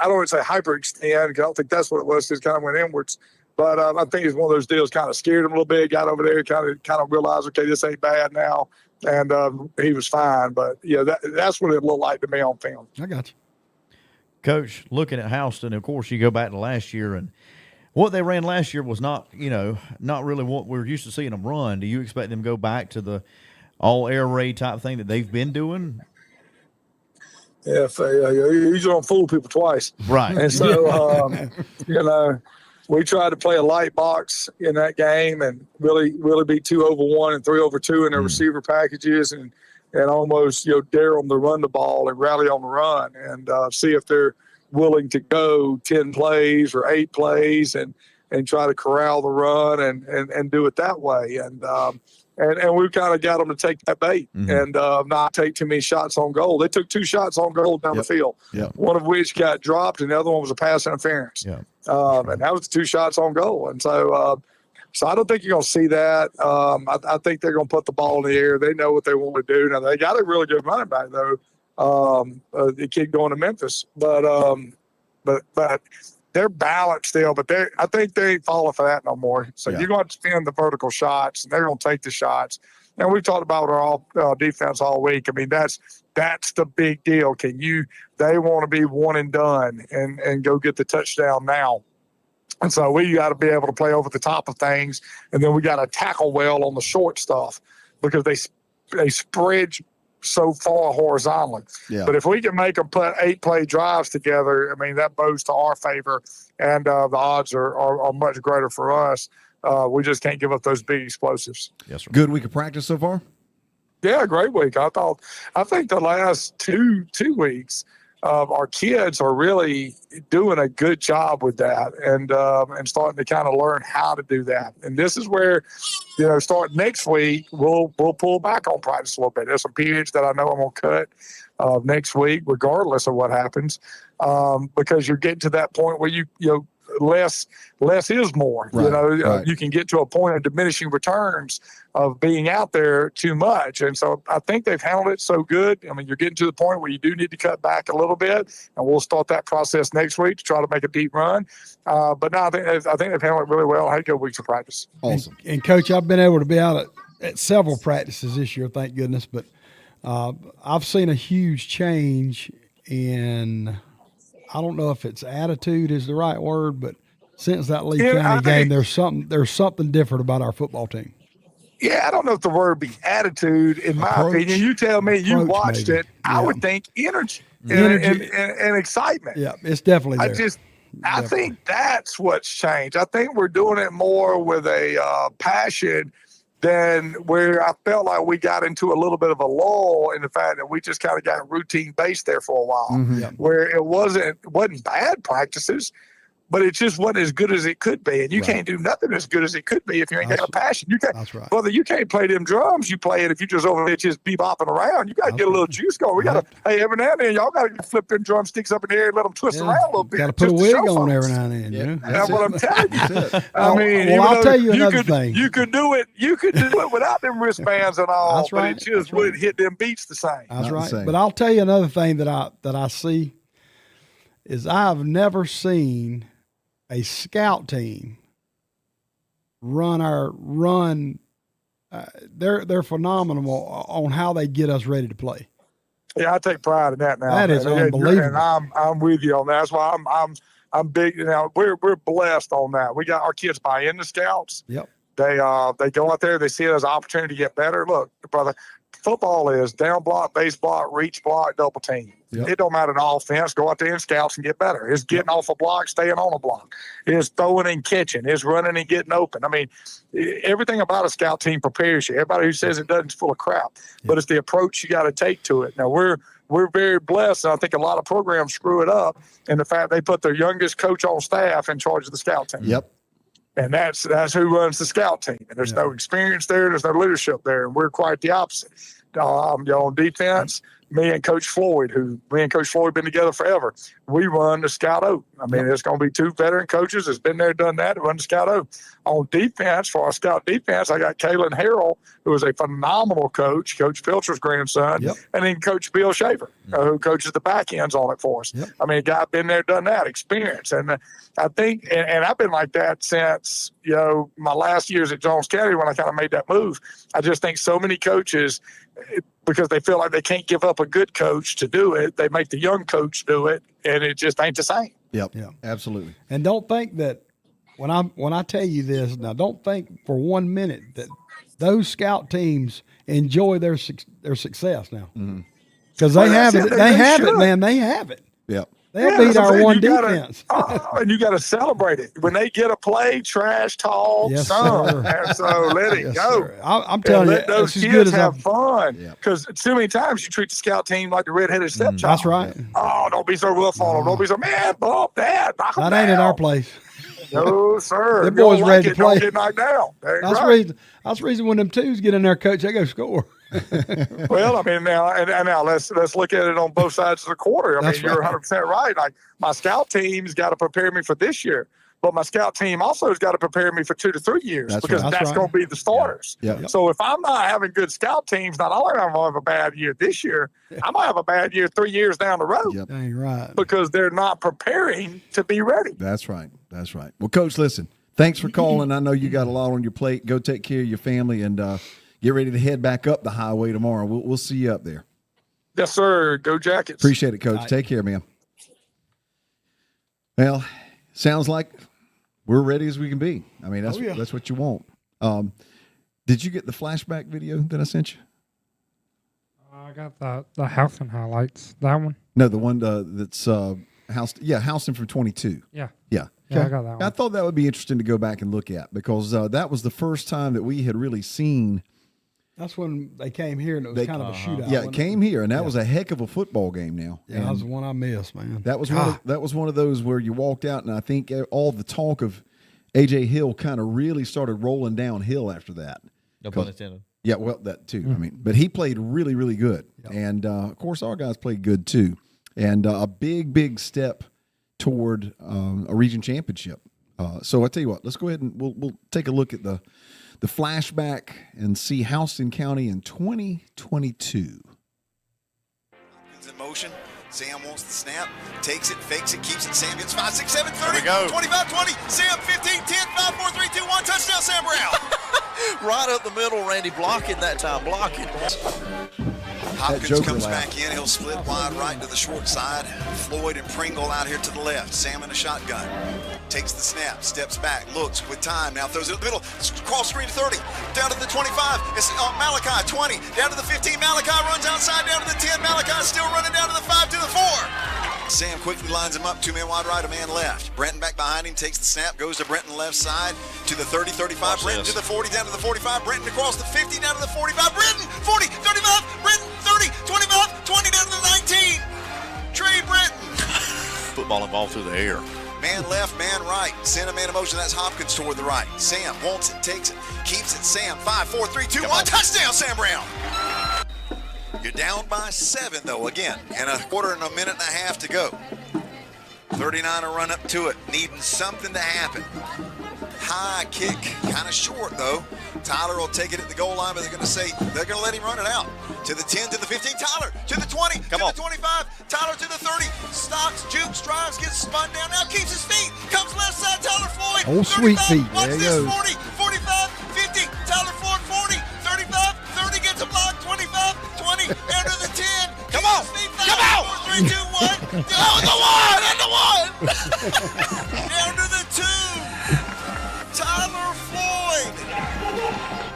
want to say hyperextend, because I don't think that's what it was, just kind of went inwards. But I think it's one of those deals kind of scared him a little bit, got over there, kind of realized, okay, this ain't bad now. And he was fine. But, that's what it looked like to me on film. I got you. Coach, looking at Houston, of course, you go back to last year, and what they ran last year was not really what we're used to seeing them run. Do you expect them to go back to the all air raid type thing that they've been doing? Yeah, you don't fool people twice. Right. And so, we tried to play a light box in that game and really be 2 over 1 and 3 over 2 in their receiver packages. And and almost, dare them to run the ball and rally on the run and see if they're willing to go 10 plays or 8 plays and try to corral the run and do it that way. And we've kind of got them to take that bait and not take too many shots on goal. They took 2 shots on goal down the field, one of which got dropped, and the other one was a pass interference. And that was the 2 shots on goal. And so I don't think you're going to see that. I think they're going to put the ball in the air. They know what they want to do. Now, they got a really good running back, though, the kid going to Memphis. But they're balanced still, but I think they ain't falling for that no more. So you're going to spin the vertical shots, and they're going to take the shots. And we've talked about our defense all week. I mean, that's the big deal. They want to be one and done and go get the touchdown now. And so we got to be able to play over the top of things, and then we got to tackle well on the short stuff because they spread so far horizontally. But if we can make them put 8-play drives together, I mean, that bodes to our favor, and the odds are much greater for us. We just can't give up those big explosives. Yes, sir. Good week of practice so far? Yeah, great week. I think the last two weeks, our kids are really doing a good job with that and starting to kind of learn how to do that. And this is where, starting next week, we'll pull back on practice a little bit. There's some periods that I know I'm going to cut next week, regardless of what happens, because you're getting to that point where you less is more. Right. You can get to a point of diminishing returns of being out there too much. And so I think they've handled it so good. I mean, you're getting to the point where you do need to cut back a little bit, and we'll start that process next week to try to make a deep run. But no, I think they've handled it really well. I had good weeks of practice. Awesome. And Coach, I've been able to be out at several practices this year, thank goodness. But I've seen a huge change in, I don't know if it's attitude is the right word, but since that Lee County game, there's something different about our football team. Yeah, I don't know if the word be attitude, in my opinion. You tell me, you watched it. I would think energy and excitement. Yeah, it's definitely there. I think that's what's changed. I think we're doing it more with a passion than where I felt like we got into a little bit of a lull in the fact that we just kind of got routine based there for a while, where it wasn't bad practices, but it just wasn't as good as it could be. And you can't do nothing as good as it could be if you ain't got a passion. You can't, that's right. Brother, you can't play them drums. You play it if you just over there just bebopping around. You got to get a little juice going. We got to, every now and then, y'all got to flip them drumsticks up in the air and let them twist around a little bit. Got to put a wig on every now and then. That's what I'm telling you. I mean, I'll tell you another thing. You could do it. You could do it without them wristbands and all. That's right. But it just wouldn't hit them beats the same. That's right. But I'll tell you another thing that I see is I've never seen a scout team they're phenomenal on how they get us ready to play. Yeah, I take pride in that now. That is unbelievable. And I'm with you on that. That's why I'm big. We're blessed on that. We got our kids buy into scouts. Yep. They go out there, they see it as an opportunity to get better. Look, brother, football is down block, base block, reach block, double team. Yep. It don't matter in offense. Go out there and scouts and get better. It's getting off a block, staying on a block. It's throwing and catching. It's running and getting open. I mean, everything about a scout team prepares you. Everybody who says it doesn't is full of crap. Yep. But it's the approach you got to take to it. Now, we're very blessed, and I think a lot of programs screw it up in the fact they put their youngest coach on staff in charge of the scout team. Yep. And that's who runs the scout team. And there's no experience there. There's no leadership there. And we're quite the opposite. On defense, me and Coach Floyd been together forever. We run the Scout Oak. I mean, it's going to be 2 veteran coaches that's been there, done that, to run the Scout Oak. On defense, for our Scout defense, I got Kalen Harrell, who is a phenomenal coach, Coach Pilcher's grandson, and then Coach Bill Shaver, who coaches the back ends on it for us. Yep. I mean, a guy been there, done that, experience. And I think, and I've been like that since, my last years at Jones County when I kind of made that move. I just think so many coaches, because they feel like they can't give up a good coach to do it, they make the young coach do it, and it just ain't the same. Yep. Absolutely. And don't think that when I tell you this, now don't think for 1 minute that those scout teams enjoy their success now, because they have it. They have it, man. They have it. Yep. They'll beat that's what I'm our saying. one You gotta- defense. and you got to celebrate it when they get a play. Trash talk, Yes, son. sir. And so let it Yes, go. sir. I'm And telling you, let those it's as good kids as have I've. fun. Yep. Because too many times you treat the scout team like the redheaded stepchild. That's right. Oh, don't be so rough on them. Don't be so man. Bump that. Knock 'em That ain't in down. our place. No, sir. Them If you don't boys like ready to it, don't play. get knocked down. That ain't That's right. reason. That's the reason when them twos get in there, coach, they go score. Well, I mean, now and now let's look at it on both sides of the quarter. I That's mean, you're right. 100% right. Like my scout team's got to prepare me for this year, but my scout team also has got to prepare me for 2 to 3 years That's because right. That's that's right. going to be the starters. Yeah. So if I'm not having good scout teams, not only am I going to have a bad year this year, I might have a bad year 3 years down the road Yep. Dang right. because they're not preparing to be ready. That's right. That's right. Well, Coach, listen, thanks for calling. I know you got a lot on your plate. Go take care of your family and get ready to head back up the highway tomorrow. We'll see you up there. Yes, sir. Go Jackets. Appreciate it, Coach. Right. Take care, man. Well, sounds like we're ready as we can be. I mean, that's yeah. that's what you want. Did you get the flashback video that I sent you? I got the Houston highlights. That one. No, the one that's Houston from 22. Yeah. Yeah. Yeah, I got that one. I thought that would be interesting to go back and look at because that was the first time that we had really seen. That's when they came here and it was kind of a shootout. Yeah, it wasn't came here, and that was a heck of a football game. Now, Yeah, that was the one I missed, man. that was one of those where you walked out, and I think all the talk of AJ Hill kind of really started rolling downhill after that. No pun intended. Yeah, well, that too. I mean, but he played really, really good, and of course, our guys played good too, and a big step toward a region championship. So I tell you what, let's go ahead and we'll take a look at the flashback and see Houston County in 2022. Hopkins in motion. Sam wants the snap, takes it, fakes it, keeps it. Sam gets 5, 6, 7, 30, Here we go. 25, 20. Sam 15, 10, 5, 4, 3, 2, 1. Touchdown, Sam Brown. Right up the middle, Randy blocking that time, blocking. Hopkins Joker comes laugh. back in. He'll split wide right to the short side. Floyd and Pringle out here to the left. Sam in a shotgun. Takes the snap, steps back, looks with time. Now throws it in the middle. Cross screen to 30. Down to the 25. It's Malachi, 20. Down to the 15. Malachi runs outside. Down to the 10. Malachi still running down to the 5 to the 4. Sam quickly lines him up. 2 men wide right, a man left. Brenton back behind him, takes the snap, goes to Brenton left side to the 30, 35. Watch Brenton this. to the 40, down to the 45. Brenton across the 50, down to the 45. Brenton, 40, 35. Brenton, 30, 25, 20, down to the 19. Trey Brenton. Football involved through the air. Man left, man right. Send a man in motion. That's Hopkins toward the right. Sam wants it, takes it, keeps it. Sam, 5, 4, 3, 2, 1. Touchdown, Sam Brown. You're down by 7, though, again, and a quarter and a minute and a half to go. 39 to run up to it, needing something to happen. High kick, kind of short, though. Tyler will take it at the goal line, but they're going to let him run it out. To the 10, to the 15, Tyler, to the 20, Come to on. the 25, Tyler to the 30, stocks, jukes, drives, gets spun down, now keeps his feet, comes left side, Tyler Floyd, Oh, sweet 35, feet. watch There he this, goes. 40, 45, 50, Tyler Floyd, 40, 35, 30, gets a block, 25, 20, down to the 10, Come on. feet, Come 5, on. 4, 3, 2, 1, down to the 1, and the 1, down to the 2, Tyler Floyd.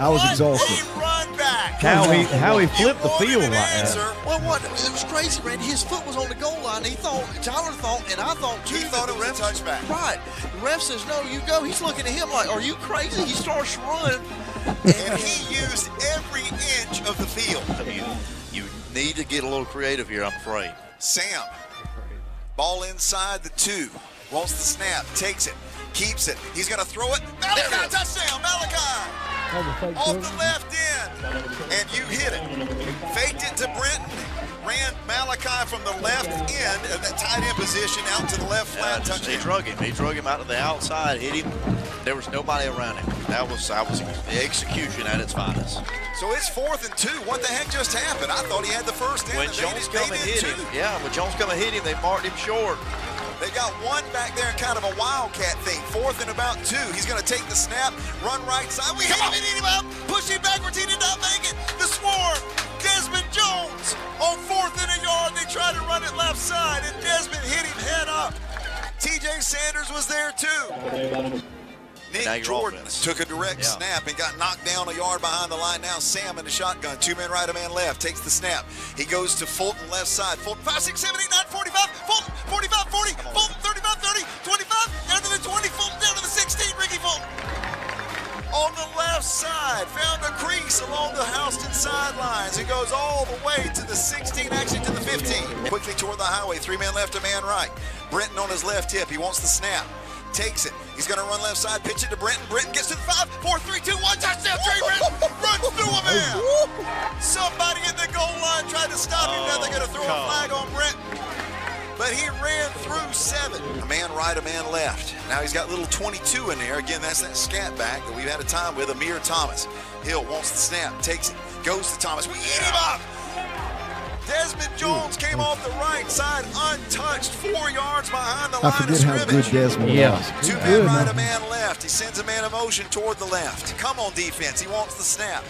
I was What exhausted. a run back. How he flipped the You wanted field an like that. answer. Well, what? It was crazy, Randy. His foot was on the goal line. Tyler thought, and I thought too. He thought that it was a touchback. Right. The ref says, no, you go. He's looking at him like, are you crazy? He starts running. And he used every inch of the field. You need to get a little creative here, I'm afraid. Sam, ball inside the 2, wants the snap, takes it, keeps it. He's going to throw it. Malachi, touchdown, Malachi. Off the left end, and you hit it. Faked it to Brenton, ran Malachi from the left end of that tight end position out to the left flat He touchdown. drug him. He drug him out to the outside, hit him. There was nobody around him. That was the execution at its finest. So it's 4th and 2. What the heck just happened? I thought he had the first down. When and Jones they come and did hit too. him, when Jones come and hit him, they marked him short. They got one back there in kind of a wildcat thing. 4th and about 2. He's going to take the snap, run right side. We hit him up, push him backwards. He did not make it. The Swarm, Desmond Jones on 4th and a yard. They tried to run it left side, and Desmond hit him head up. TJ Sanders was there too. Now Nick your Jordan offense. took a direct snap and got knocked down a yard behind the line. Now Sam in the shotgun. 2 men right, a man left. Takes the snap. He goes to Fulton left side. Fulton 5, 6, 7, 8, 9, 45. Fulton 45, the highway. 3 man left, a man right. Brenton on his left hip. He wants the snap. Takes it. He's going to run left side, pitch it to Brenton. Brenton gets to the 5, 4, 3, 2, 1. Touchdown, Trey Brenton. Runs through a man. Somebody at the goal line tried to stop him. Now they're going to throw a flag on Brenton. But he ran through 7. A man right, a man left. Now he's got little 22 in there. Again, that's that scat back that we've had a time with, Amir Thomas. Hill wants the snap, takes it, goes to Thomas. We eat him up. Desmond Jones came off the right side, untouched, 4 yards behind the I line of forget how good scrimmage. Desmond was. 2 men right, a man left. He sends a man of motion toward the left. Come on, defense. He wants the snap.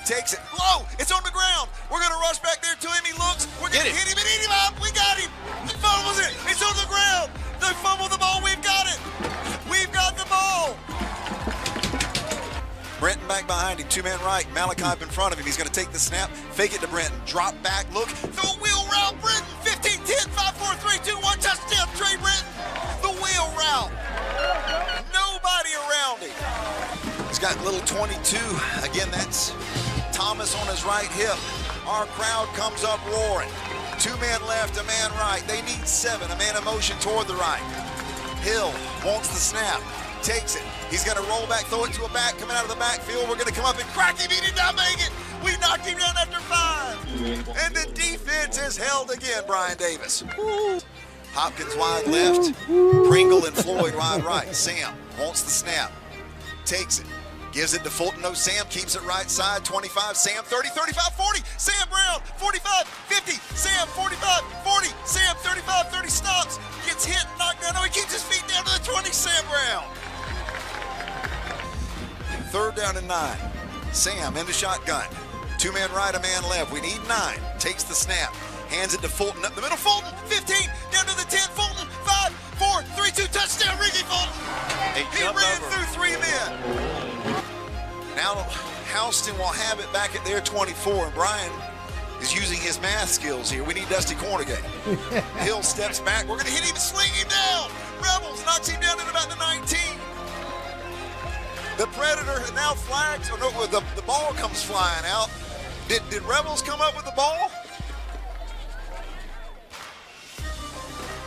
Takes it low. It's on the ground. We're going to rush back there to him. He looks. We're going to hit him and eat him up. We got him. He fumbles it. It's on the ground. They fumble the ball. We've got it. We've got the ball. Brenton back behind him. 2 men right. Malachi up in front of him. He's going to take the snap. Fake it to Brenton. Drop back. Look. The wheel route. Brenton. 15, 10, 5, 4, 3, 2, 1. Touchdown. Trey Brenton. The wheel route. Nobody around him. He's got little 22. Again, that's Thomas on his right hip. Our crowd comes up roaring. 2 men left, a man right. They need 7. A man in motion toward the right. Hill wants the snap. Takes it. He's going to roll back, throw it to a back, coming out of the backfield. We're going to come up and crack him. He did not make it. We knocked him down after 5. And the defense is held again, Brian Davis. Hopkins wide left. Pringle and Floyd wide right. Sam wants the snap. Takes it. Gives it to Fulton. No, Sam keeps it right side. 25, Sam 30, 35, 40. Sam Brown, 45, 50. Sam 45, 40. Sam 35, 30 stops. Gets hit, knocked down. No, he keeps his feet down to the 20. Sam Brown. 3rd down and 9. Sam in the shotgun. 2 men right, a man left. We need 9. Takes the snap. Hands it to Fulton up the middle. Fulton, 15, down to the 10. Fulton, 5, 4, 3, 2. Touchdown, Ricky Fulton. He ran through 3 men. Now Houston will have it back at their 24, and Brian is using his math skills here. We need Dusty Cornegay. Hill steps back. We're going to hit him and sling him down. Rebels knocks him down at about the 19. The Predator now flags. Oh, no, the ball comes flying out. Did Rebels come up with the ball?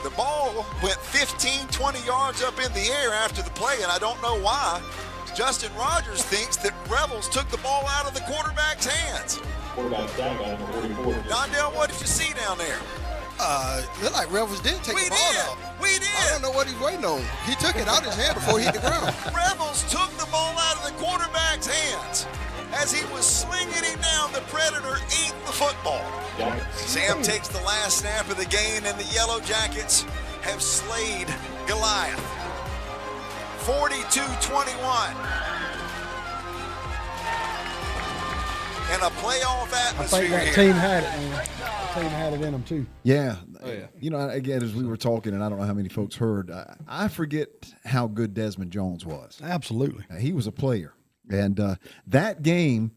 The ball went 15, 20 yards up in the air after the play, and I don't know why. Justin Rogers thinks that Rebels took the ball out of the quarterback's hands. Dondell, what did you see down there? Looked like Rebels did take the ball out. We did. I don't know what he's waiting on. He took it out of his hand before he hit the ground. Rebels took the ball out of the quarterback's hands. As he was slinging him down, the Predator ate the football. Sam takes the last snap of the game, and the Yellow Jackets have slayed Goliath. 42-21. In a playoff I atmosphere think that here. team had it, man. The team had it in them, too. Yeah. Oh, yeah. You know, again, as we were talking, and I don't know how many folks heard, I forget how good Desmond Jones was. Absolutely. He was a player. And that game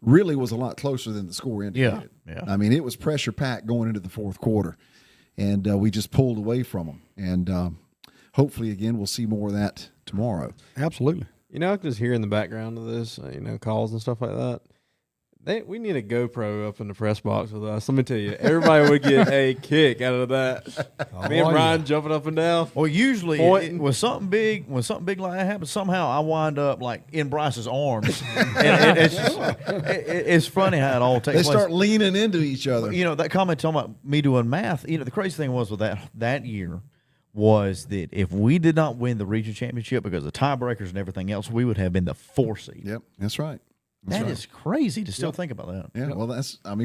really was a lot closer than the score indicated. Yeah. I mean, it was pressure packed going into the 4th quarter. And we just pulled away from them. And hopefully, again, we'll see more of that tomorrow. Absolutely. You know, I can just hear in the background of this, calls and stuff like that. We need a GoPro up in the press box with us. Let me tell you, everybody would get a kick out of that. Me and Brian jumping up and down. Well, usually when something big like that happens, somehow I wind up like in Bryce's arms. And it's funny how it all takes place. They start leaning into each other. You know, that comment talking about me doing math, the crazy thing was with that year was that if we did not win the region championship because of tiebreakers and everything else, we would have been the 4 seed. Yep, that's right. That is crazy to still think about that. Yeah, well,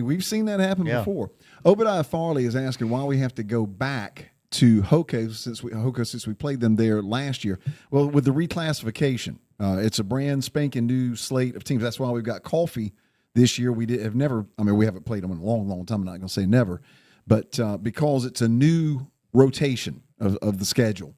we've seen that happen before. Obadiah Farley is asking why we have to go back to Hoco since we played them there last year. Well, with the reclassification, it's a brand spanking new slate of teams. That's why we've got Coffee this year. We haven't played them in a long, long time. I'm not going to say never, but because it's a new rotation of the schedule.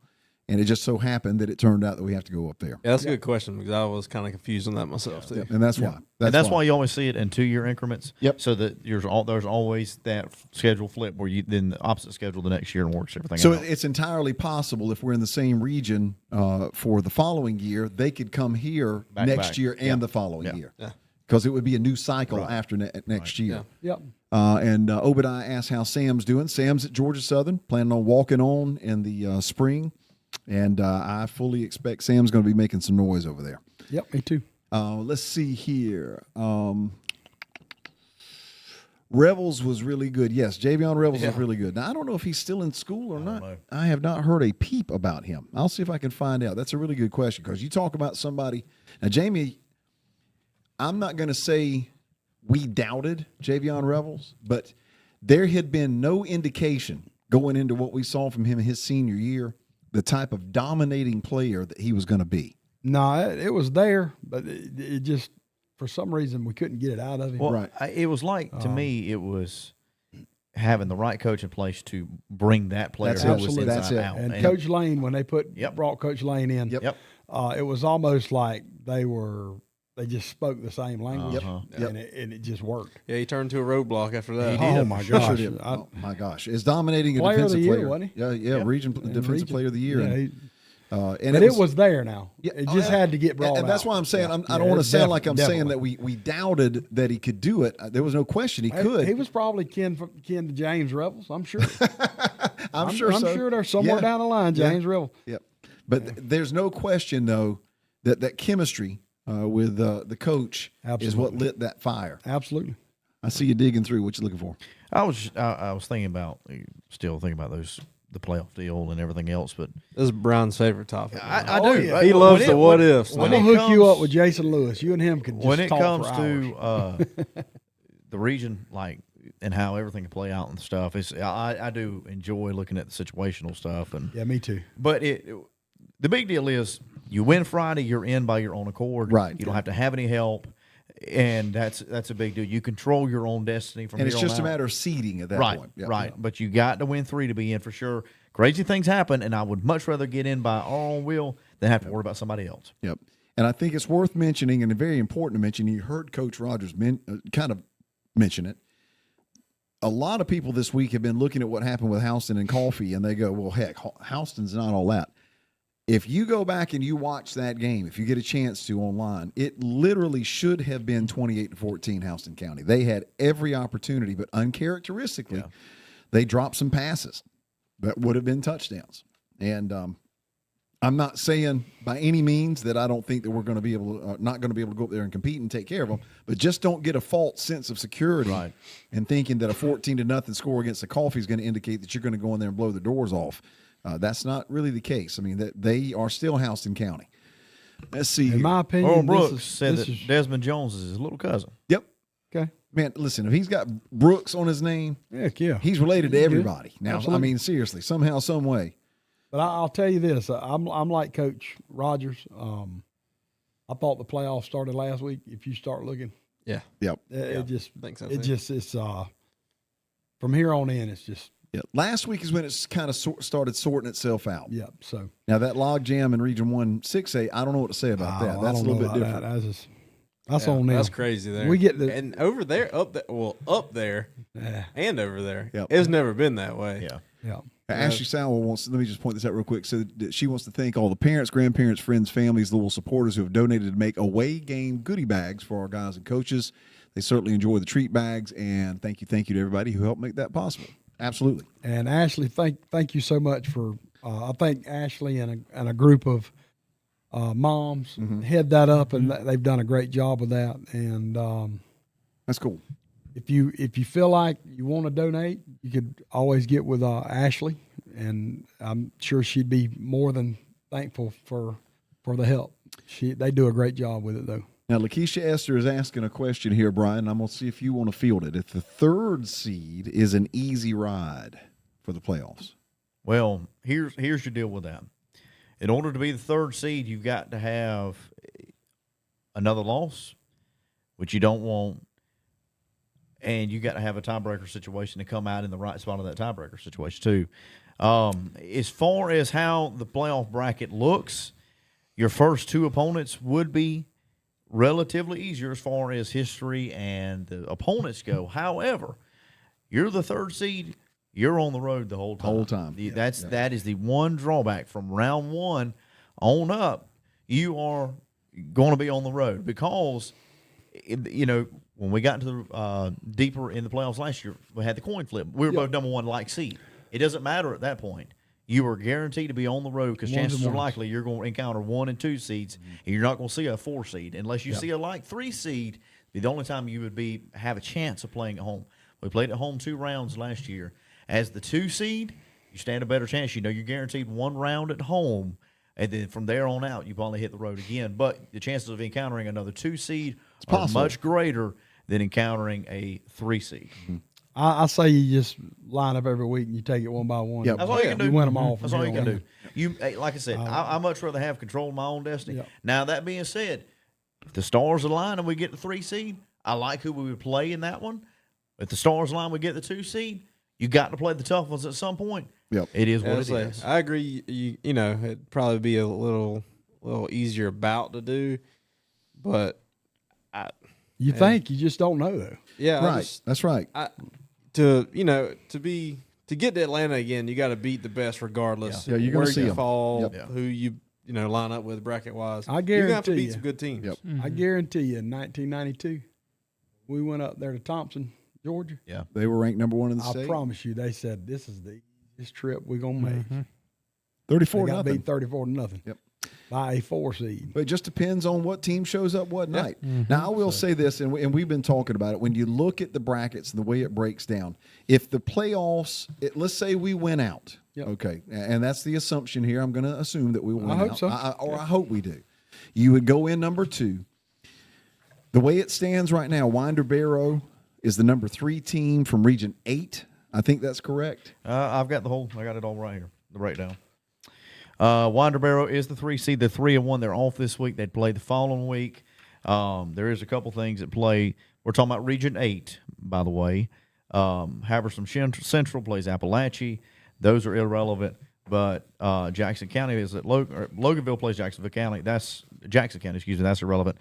And it just so happened that it turned out that we have to go up there. Yeah, that's a good question because I was kind of confused on that myself too. And that's why. That's why you always see it in 2-year increments. Yep. So that there's always that schedule flip where you then the opposite schedule the next year and works everything So out. it's entirely possible if we're in the same region for the following year, they could come here next year and the following year. Yeah. because it would be a new cycle after next year. Yep. And Obadiah asked how Sam's doing. Sam's at Georgia Southern, planning on walking on in the spring. And I fully expect Sam's going to be making some noise over there. Yep, me too. Let's see here. Revels was really good. Yes, Javion Revels was really good. Now, I don't know if he's still in school or not. I have not heard a peep about him. I'll see if I can find out. That's a really good question because you talk about somebody. Now, Jamie, I'm not going to say we doubted Javion Revels, but there had been no indication going into what we saw from him in his senior year, the type of dominating player that he was going to be. No, it was there, but it just, for some reason, we couldn't get it out of him. Well, it was like, to me, it was having the right coach in place to bring that player That's who it. was Absolutely. inside That's it. out. And Coach Lane, when they Yep. brought Coach Lane in, Yep. it was almost like they just spoke the same language, Uh-huh. and it just worked. Yeah, he turned to a roadblock after that. Oh my gosh! Sure did. Oh my gosh, is dominating a Player of the defensive year, player. wasn't he? Yeah, region defensive player of the year. Yeah, And but it was there now. Yeah, It just had to get brought and that's out. why I'm saying I Yeah, don't want to it's sound like I'm saying definitely. that we doubted that he could do it. There was no question he could. He was probably kin to James Revels. I'm sure. I'm sure there's somewhere down the line James Revels. Yep. But there's no question though that chemistry with the coach is what lit that fire. Absolutely. I see you digging through. What you looking for? I was thinking about, still thinking about the playoff deal and everything else, but This is Brian's favorite topic. I do. yeah. He loves the what ifs. when I'm it gonna hook you comes- up with Jason Lewis. You and him could just when it talk comes for hours. to the region, like, and how everything can play out and stuff, I do enjoy looking at the situational stuff, and Yeah, me too. but the big deal is you win Friday, you're in by your own accord. Right. You don't have to have any help, and that's a big deal. You control your own destiny from And here it's just on a out. matter of seeding at that Right, point. Yeah. right. But you got to win 3 to be in for sure. Crazy things happen, and I would much rather get in by our own will than have to worry about somebody else. Yep. And I think it's worth mentioning and very important to mention. You heard Coach Rogers kind of mention it. A lot of people this week have been looking at what happened with Houston and Coffee, and they go, well, heck, Houston's not all that. If you go back and you watch that game, if you get a chance to online, it literally should have been 28-14 Houston County. They had every opportunity, but uncharacteristically, they dropped some passes that would have been touchdowns. And I'm not saying by any means that I don't think that we're going to be able to, not going to be able to go up there and compete and take care of them, but just don't get a false sense of security and thinking that a 14-0 score against the Coffee is going to indicate that you're going to go in there and blow the doors off. That's not really the case. I mean, they are still Houston County. Let's see. In here. my opinion, Earl Brooks this said that is Desmond Jones is his little cousin. Yep. okay. Man, listen, if he's got Brooks on his name, Heck yeah. he's related to He's good. everybody. Now, Absolutely. I mean, seriously, somehow, some way. But I'll tell you this: I'm like Coach Rogers. I thought the playoffs started last week. If you start looking, Yep. it just think so, it too. just it's from here on in, it's just Yeah. Last week is when it's kind of started sorting itself out. yep. So Now, that log jam in Region 1 6A, I don't know what to say about that. I That's a don't little know bit about different. that. That's on them. That's crazy there. We get the and over there, up there, yeah. and over there. Yep. It's never been that way. Yeah. Yeah. Ashley Sowell wants, let me just point this out real quick. So that she wants to thank all the parents, grandparents, friends, families, little supporters who have donated to make away game goodie bags for our guys and coaches. They certainly enjoy the treat bags, and thank you to everybody who helped make that possible. Absolutely. And Ashley, thank you so much for. I think Ashley and a group of moms head that up, and they've done a great job with that. And That's cool. if you feel like you want to donate, you could always get with Ashley, and I'm sure she'd be more than thankful for the help. They do a great job with it, though. Now, Lakeisha Esther is asking a question here, Brian. I'm going to see if you want to field it. If the 3rd seed is an easy ride for the playoffs. Well, here's your deal with that. In order to be the 3rd seed, you've got to have another loss, which you don't want, and you got to have a tiebreaker situation to come out in the right spot of that tiebreaker situation too. As far as how the playoff bracket looks, your first 2 opponents would be relatively easier as far as history and the opponents go. However, you're the 3rd seed. You're on the road the whole time. That is the one drawback from round 1 on up. You are going to be on the road because you know, when we got into the deeper in the playoffs last year, we had the coin flip. We were both number one like seed. It doesn't matter at that point. You are guaranteed to be on the road because chances are likely you're going to encounter 1 and 2 seeds, and you're not going to see a 4 seed unless you see a like 3 seed. The only time you would have a chance of playing at home. We played at home 2 rounds last year. As the 2 seed, you stand a better chance. You know you're guaranteed 1 round at home, and then from there on out, you probably hit the road again. But the chances of encountering another 2 seed are much greater than encountering a 3 seed. I say you just line up every week and you take it one by one. Yep. That's all you can do. You win them all. That's all you can do. Like I said, I much rather have control of my own destiny. Yep. Now, that being said, if the stars align and we get the 3 seed, I like who we would play in that one. If the stars align, we get the 2 seed. You got to play the tough ones at some point. Yep. It is what it is. I agree. You know, it'd probably be a little easier bout to do, but you think you just don't know though. yeah, Right. That's right. To get to Atlanta again, you got to beat the best regardless. Yeah, you're gonna where see you 'em. fall, Yep. who you line up with bracket wise. I you're gonna have to guarantee beat you. some good teams. Yep. I guarantee you, in 1992, we went up there to Thompson, Georgia. Yeah. They were ranked number 1 in the I state. promise you, they said this is the easiest trip we're gonna make. 34 They got nothing. beat 34-0. Yep. By a 4 seed. But it just depends on what team shows up what night. Now, I will say this, and we've been talking about it. When you look at the brackets and the way it breaks down, if the playoffs, let's say we win out, okay, and that's the assumption here. I'm going to assume that we will win hope out. so. I hope we do. You would go in number 2. The way it stands right now, Winder Barrow is the number 3 team from Region 8. I think that's correct. I got it all right here, the breakdown. Winder Barrow is the 3 seed. They're 3-1. They're off this week. They'd play the following week. There is a couple things at play. We're talking about Region 8, by the way. Haversham Central plays Appalachia. Those are irrelevant. But Jackson County is at Loganville plays Jacksonville County. That's Jackson County. Excuse me. That's irrelevant.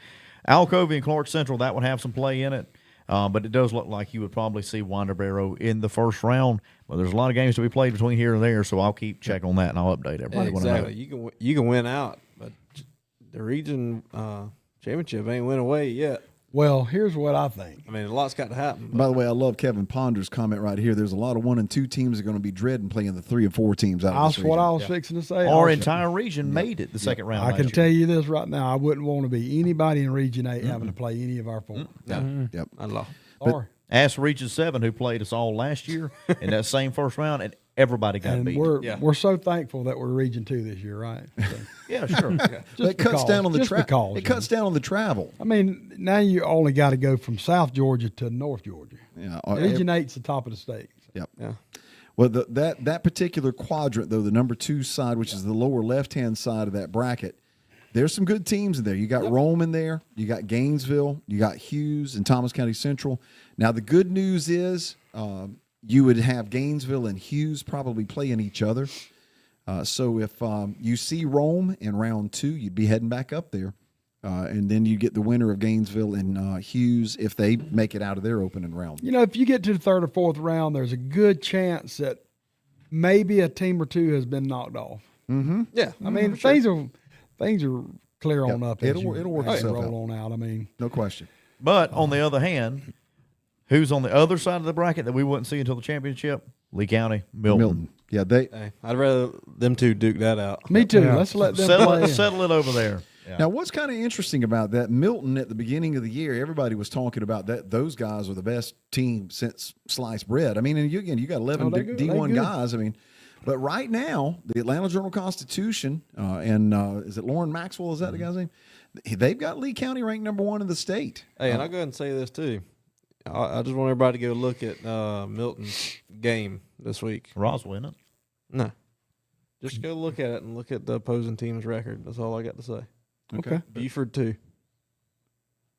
Alcovy and Clark Central, that would have some play in it. But it does look like you would probably see Winder Barrow in the first round. But there's a lot of games to be played between here and there, so I'll keep check on that and I'll update everybody. Exactly. You can win out, but the region championship ain't went away yet. Well, here's what I think. I mean, a lot's got to happen. By the way, I love Kevin Ponder's comment right here. There's a lot of 1 and 2 teams that are going to be dreading playing the 3 and 4 teams out of this That's what region. I was fixing to say. Our entire region made it the second round. I can last tell year. you this right now. I wouldn't want to be anybody in Region 8 having to play any of our 4. Yep. I love. Sorry. Ask Region 7, who played us all last year in that same first round, and everybody got And beat. we're so thankful that we're Region 2 this year, right? So, Yeah, sure. It cuts down on the travel. It cuts down on the travel. I mean, now you only got to go from South Georgia to North Georgia. Yeah. Region 8's the top of the state. Yep. Yeah. Well, that particular quadrant, though, the number 2 side, which is the lower left-hand side of that bracket, there's some good teams in there. You got Rome in there. You got Gainesville. You got Hughes and Thomas County Central. Now, the good news is you would have Gainesville and Hughes probably playing each other. So if you see Rome in round 2, you'd be heading back up there. And then you get the winner of Gainesville and Hughes if they make it out of their opening round. You know, if you get to the 3rd or 4th round, there's a good chance that maybe a team or 2 has been knocked off. Mm-hmm. Yeah. I mean, things are clear on up. It'll work as you itself roll on out. I mean, No question. But on the other hand, who's on the other side of the bracket that we wouldn't see until the championship? Lee County, Milton. Yeah, Hey, I'd rather them two duke that out. me too. Yeah. Let's let them play. Settle it over there. Yeah. Now, what's kind of interesting about that, Milton at the beginning of the year, everybody was talking about that. Those guys are the best team since sliced bread. I mean, and you got 11 they're good. D1 They're good. guys. I mean, but right now, the Atlanta Journal-Constitution and is it Lauren Maxwell? Is that the guy's name? They've got Lee County ranked number 1 in the state. Hey, and I'll go ahead and say this too. I just want everybody to go look at Milton's game this week. Roswell, isn't it? No. Just go look at it and look at the opposing team's record. That's all I got to say. Okay. Buford 2.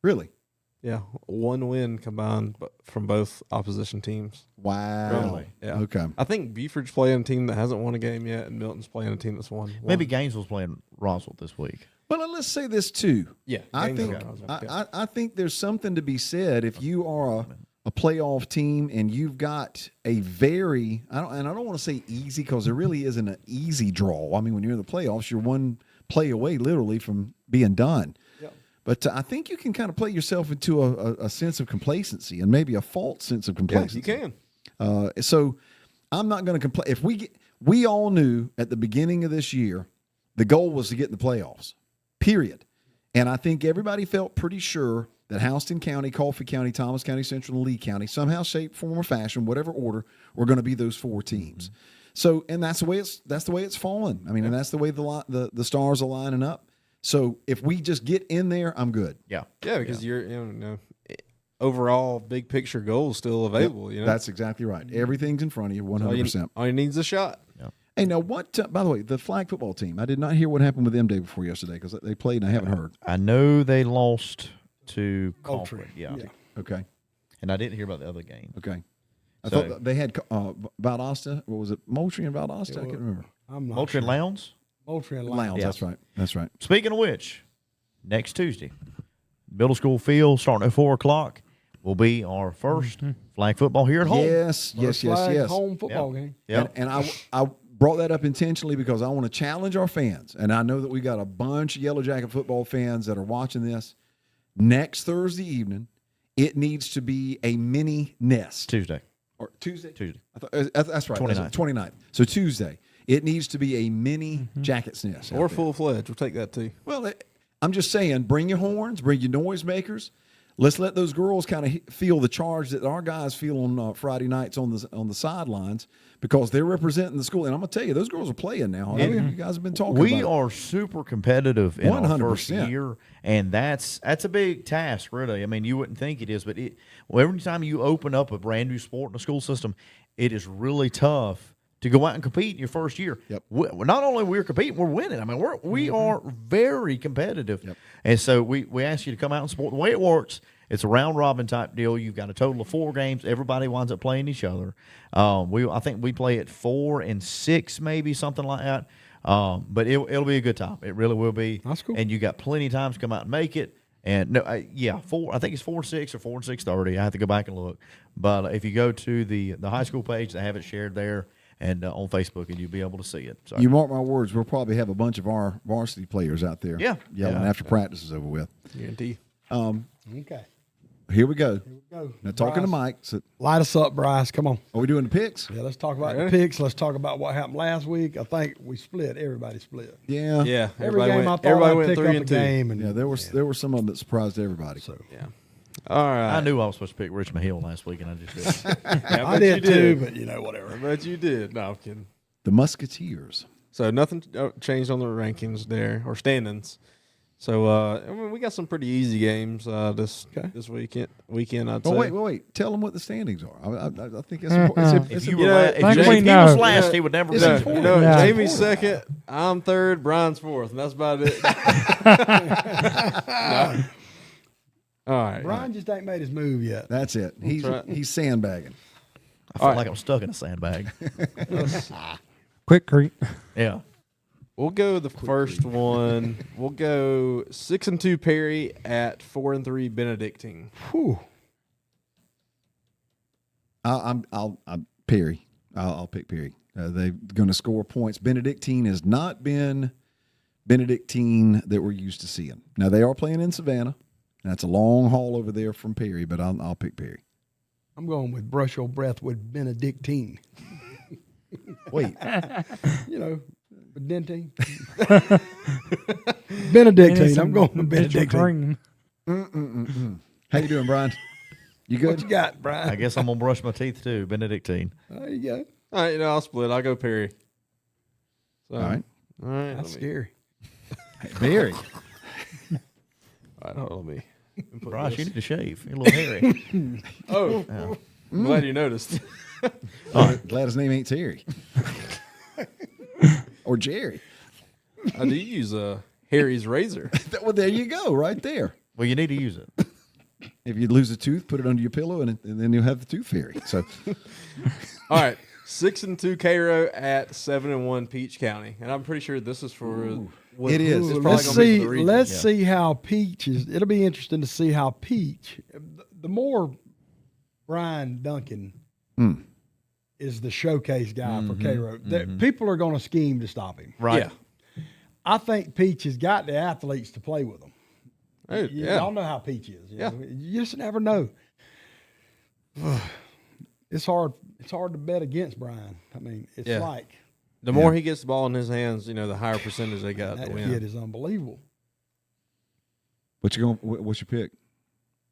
Really? Yeah, 1 win combined from both opposition teams. Wow. Really? Yeah. Okay. I think Buford's playing a team that hasn't won a game yet, and Milton's playing a team that's won. Maybe Gainesville's playing Roswell this week. But let's say this too. Yeah, I think I think there's something to be said if you are a playoff team and you've got a very I don't want to say easy because there really isn't an easy draw. I mean, when you're in the playoffs, you're one play away literally from being done. Yep. But I think you can kind of play yourself into a sense of complacency and maybe a false sense of complacency. Yeah, you can. So I'm not going to complain. If we all knew at the beginning of this year, the goal was to get in the playoffs, period. And I think everybody felt pretty sure that Houston County, Coffee County, Thomas County Central, and Lee County, somehow, shape, form, or fashion, whatever order, were going to be those 4 teams. Mm-hmm. So, and that's the way it's fallen. I mean, and that's the way the stars are lining up. So if we just get in there, I'm good. Yeah. Yeah, because you're, overall big picture goals still available. Yep. That's exactly right. Everything's in front of you, 100%. All you need is a shot. Yeah. Hey, now what? By the way, the flag football team. I did not hear what happened with them day before yesterday because they played and I haven't heard. I know they lost to Moultrie. Concord. Yeah. Okay. And I didn't hear about the other game. Okay. I So- thought they had Valdosta. What was it? Moultrie and Valdosta? I can't remember. I'm not Moultrie and sure. Lowndes? Moultrie and Lowndes. Yeah. That's right. That's right. Speaking of which, next Tuesday, middle school field starting at 4 o'clock will be our first flag football here at home. Yes. First flag Yes. home football game. Yeah. And I brought that up intentionally because I want to challenge our fans. And I know that we got a bunch of Yellow Jacket football fans that are watching this. Next Thursday evening, it needs to be a mini nest. Tuesday. Or Tuesday? Tuesday. I thought, that's right. 29th. 29th. So Tuesday. It needs to be a mini Jacket's nest. Or out there. full-fledged. We'll take that too. Well, I'm just saying, bring your horns, bring your noisemakers. Let's let those girls kind of feel the charge that our guys feel on Friday nights on the sidelines because they're representing the school. And I'm going to tell you, those girls are playing now. You guys have been talking about We it. are super competitive in our first 100%. year, and that's a big task, really. I mean, you wouldn't think it is, but every time you open up a brand new sport in the school system, it is really tough to go out and compete in your first year. Yep. Not only we're competing, we're winning. I mean, we are very competitive. Yep. And so we ask you to come out and support. The way it works, it's a round robin type deal. You've got a total of 4 games. Everybody winds up playing each other. I think we play at 4 and 6, maybe something like that. But it'll be a good time. It really will be. That's cool. And you got plenty of time to come out and make it. And 4. I think it's 4-6 or 4-6:30. I have to go back and look. But if you go to the high school page, they have it shared there. And on Facebook, and you'll be able to see it. So. You mark my words, we'll probably have a bunch of our varsity players out there. Yeah. Yelling Yeah. after practice is over with. Guarantee. Okay. Here we go. Go. Now talking to Bryce, Mike. So, light us up, Bryce. Come on. are we doing the picks? Yeah, let's talk about the picks. Let's talk about what happened last week. I think we split. Everybody split. Yeah. Yeah. Every game I thought everybody I'd went pick 3 up a and 2. game. And, Yeah, there were some of them that surprised everybody. So Yeah. All right. I knew I was supposed to pick Richmond Hill last week, and I just didn't. Yeah, I did too, but whatever. I bet you did. No, I'm kidding. The Musketeers. So nothing changed on the rankings there or standings. So we got some pretty easy games this weekend. I'd say. Wait. Tell them what the standings are. I think it's important. If It's you important. were think if we he know. was last, he would never It's be. important. Yeah. Jamie's second, I'm third, Brian's fourth, and that's about it. No. All right. Brian just ain't made his move yet. That's it. right. He's sandbagging. I feel like I'm stuck in a sandbag. Quick creep. Yeah. We'll go the first one. We'll go 6-2 Perry at 4-3 Benedictine. Whew. I'll Perry. I'll pick Perry. They're going to score points. Benedictine has not been Benedictine that we're used to seeing. Now they are playing in Savannah. That's a long haul over there from Perry, but I'll pick Perry. I'm going with brush your breath with Benedictine. Wait, Benedictine. Benedictine. I'm going with Benedictine. Benedictine. how you doing, Brian? You good? What you got, Brian? I guess I'm going to brush my teeth, too. Benedictine. There you go. All right, I'll split. I'll go Perry. So, All right. All right. That's scary. Perry. All right, hold on, let me. Bryce, you need to shave. You're a little hairy. Oh, I'm glad you noticed. Glad his name ain't Terry. Or Jerry. I do use Harry's razor. Well, there you go, right there. Well, you need to use it. If you lose a tooth, put it under your pillow, and then you'll have the tooth fairy. So, All right, 6-2 Cairo at 7-1 Peach County, and I'm pretty sure this is for. It is. It's Ooh, probably Let's gonna be see. for the region. Let's see how Peach is. It'll be interesting to see how Peach. The more Brian Duncan is the showcase guy for Cairo. People are going to scheme to stop him. Right. Yeah. I think Peach has got the athletes to play with him. Hey, Y'all know how Peach is. You just never know. It's hard. It's hard to bet against Brian. I mean, it's like the more he gets the ball in his hands, the higher percentage they got that to win. kid is unbelievable. What's your pick?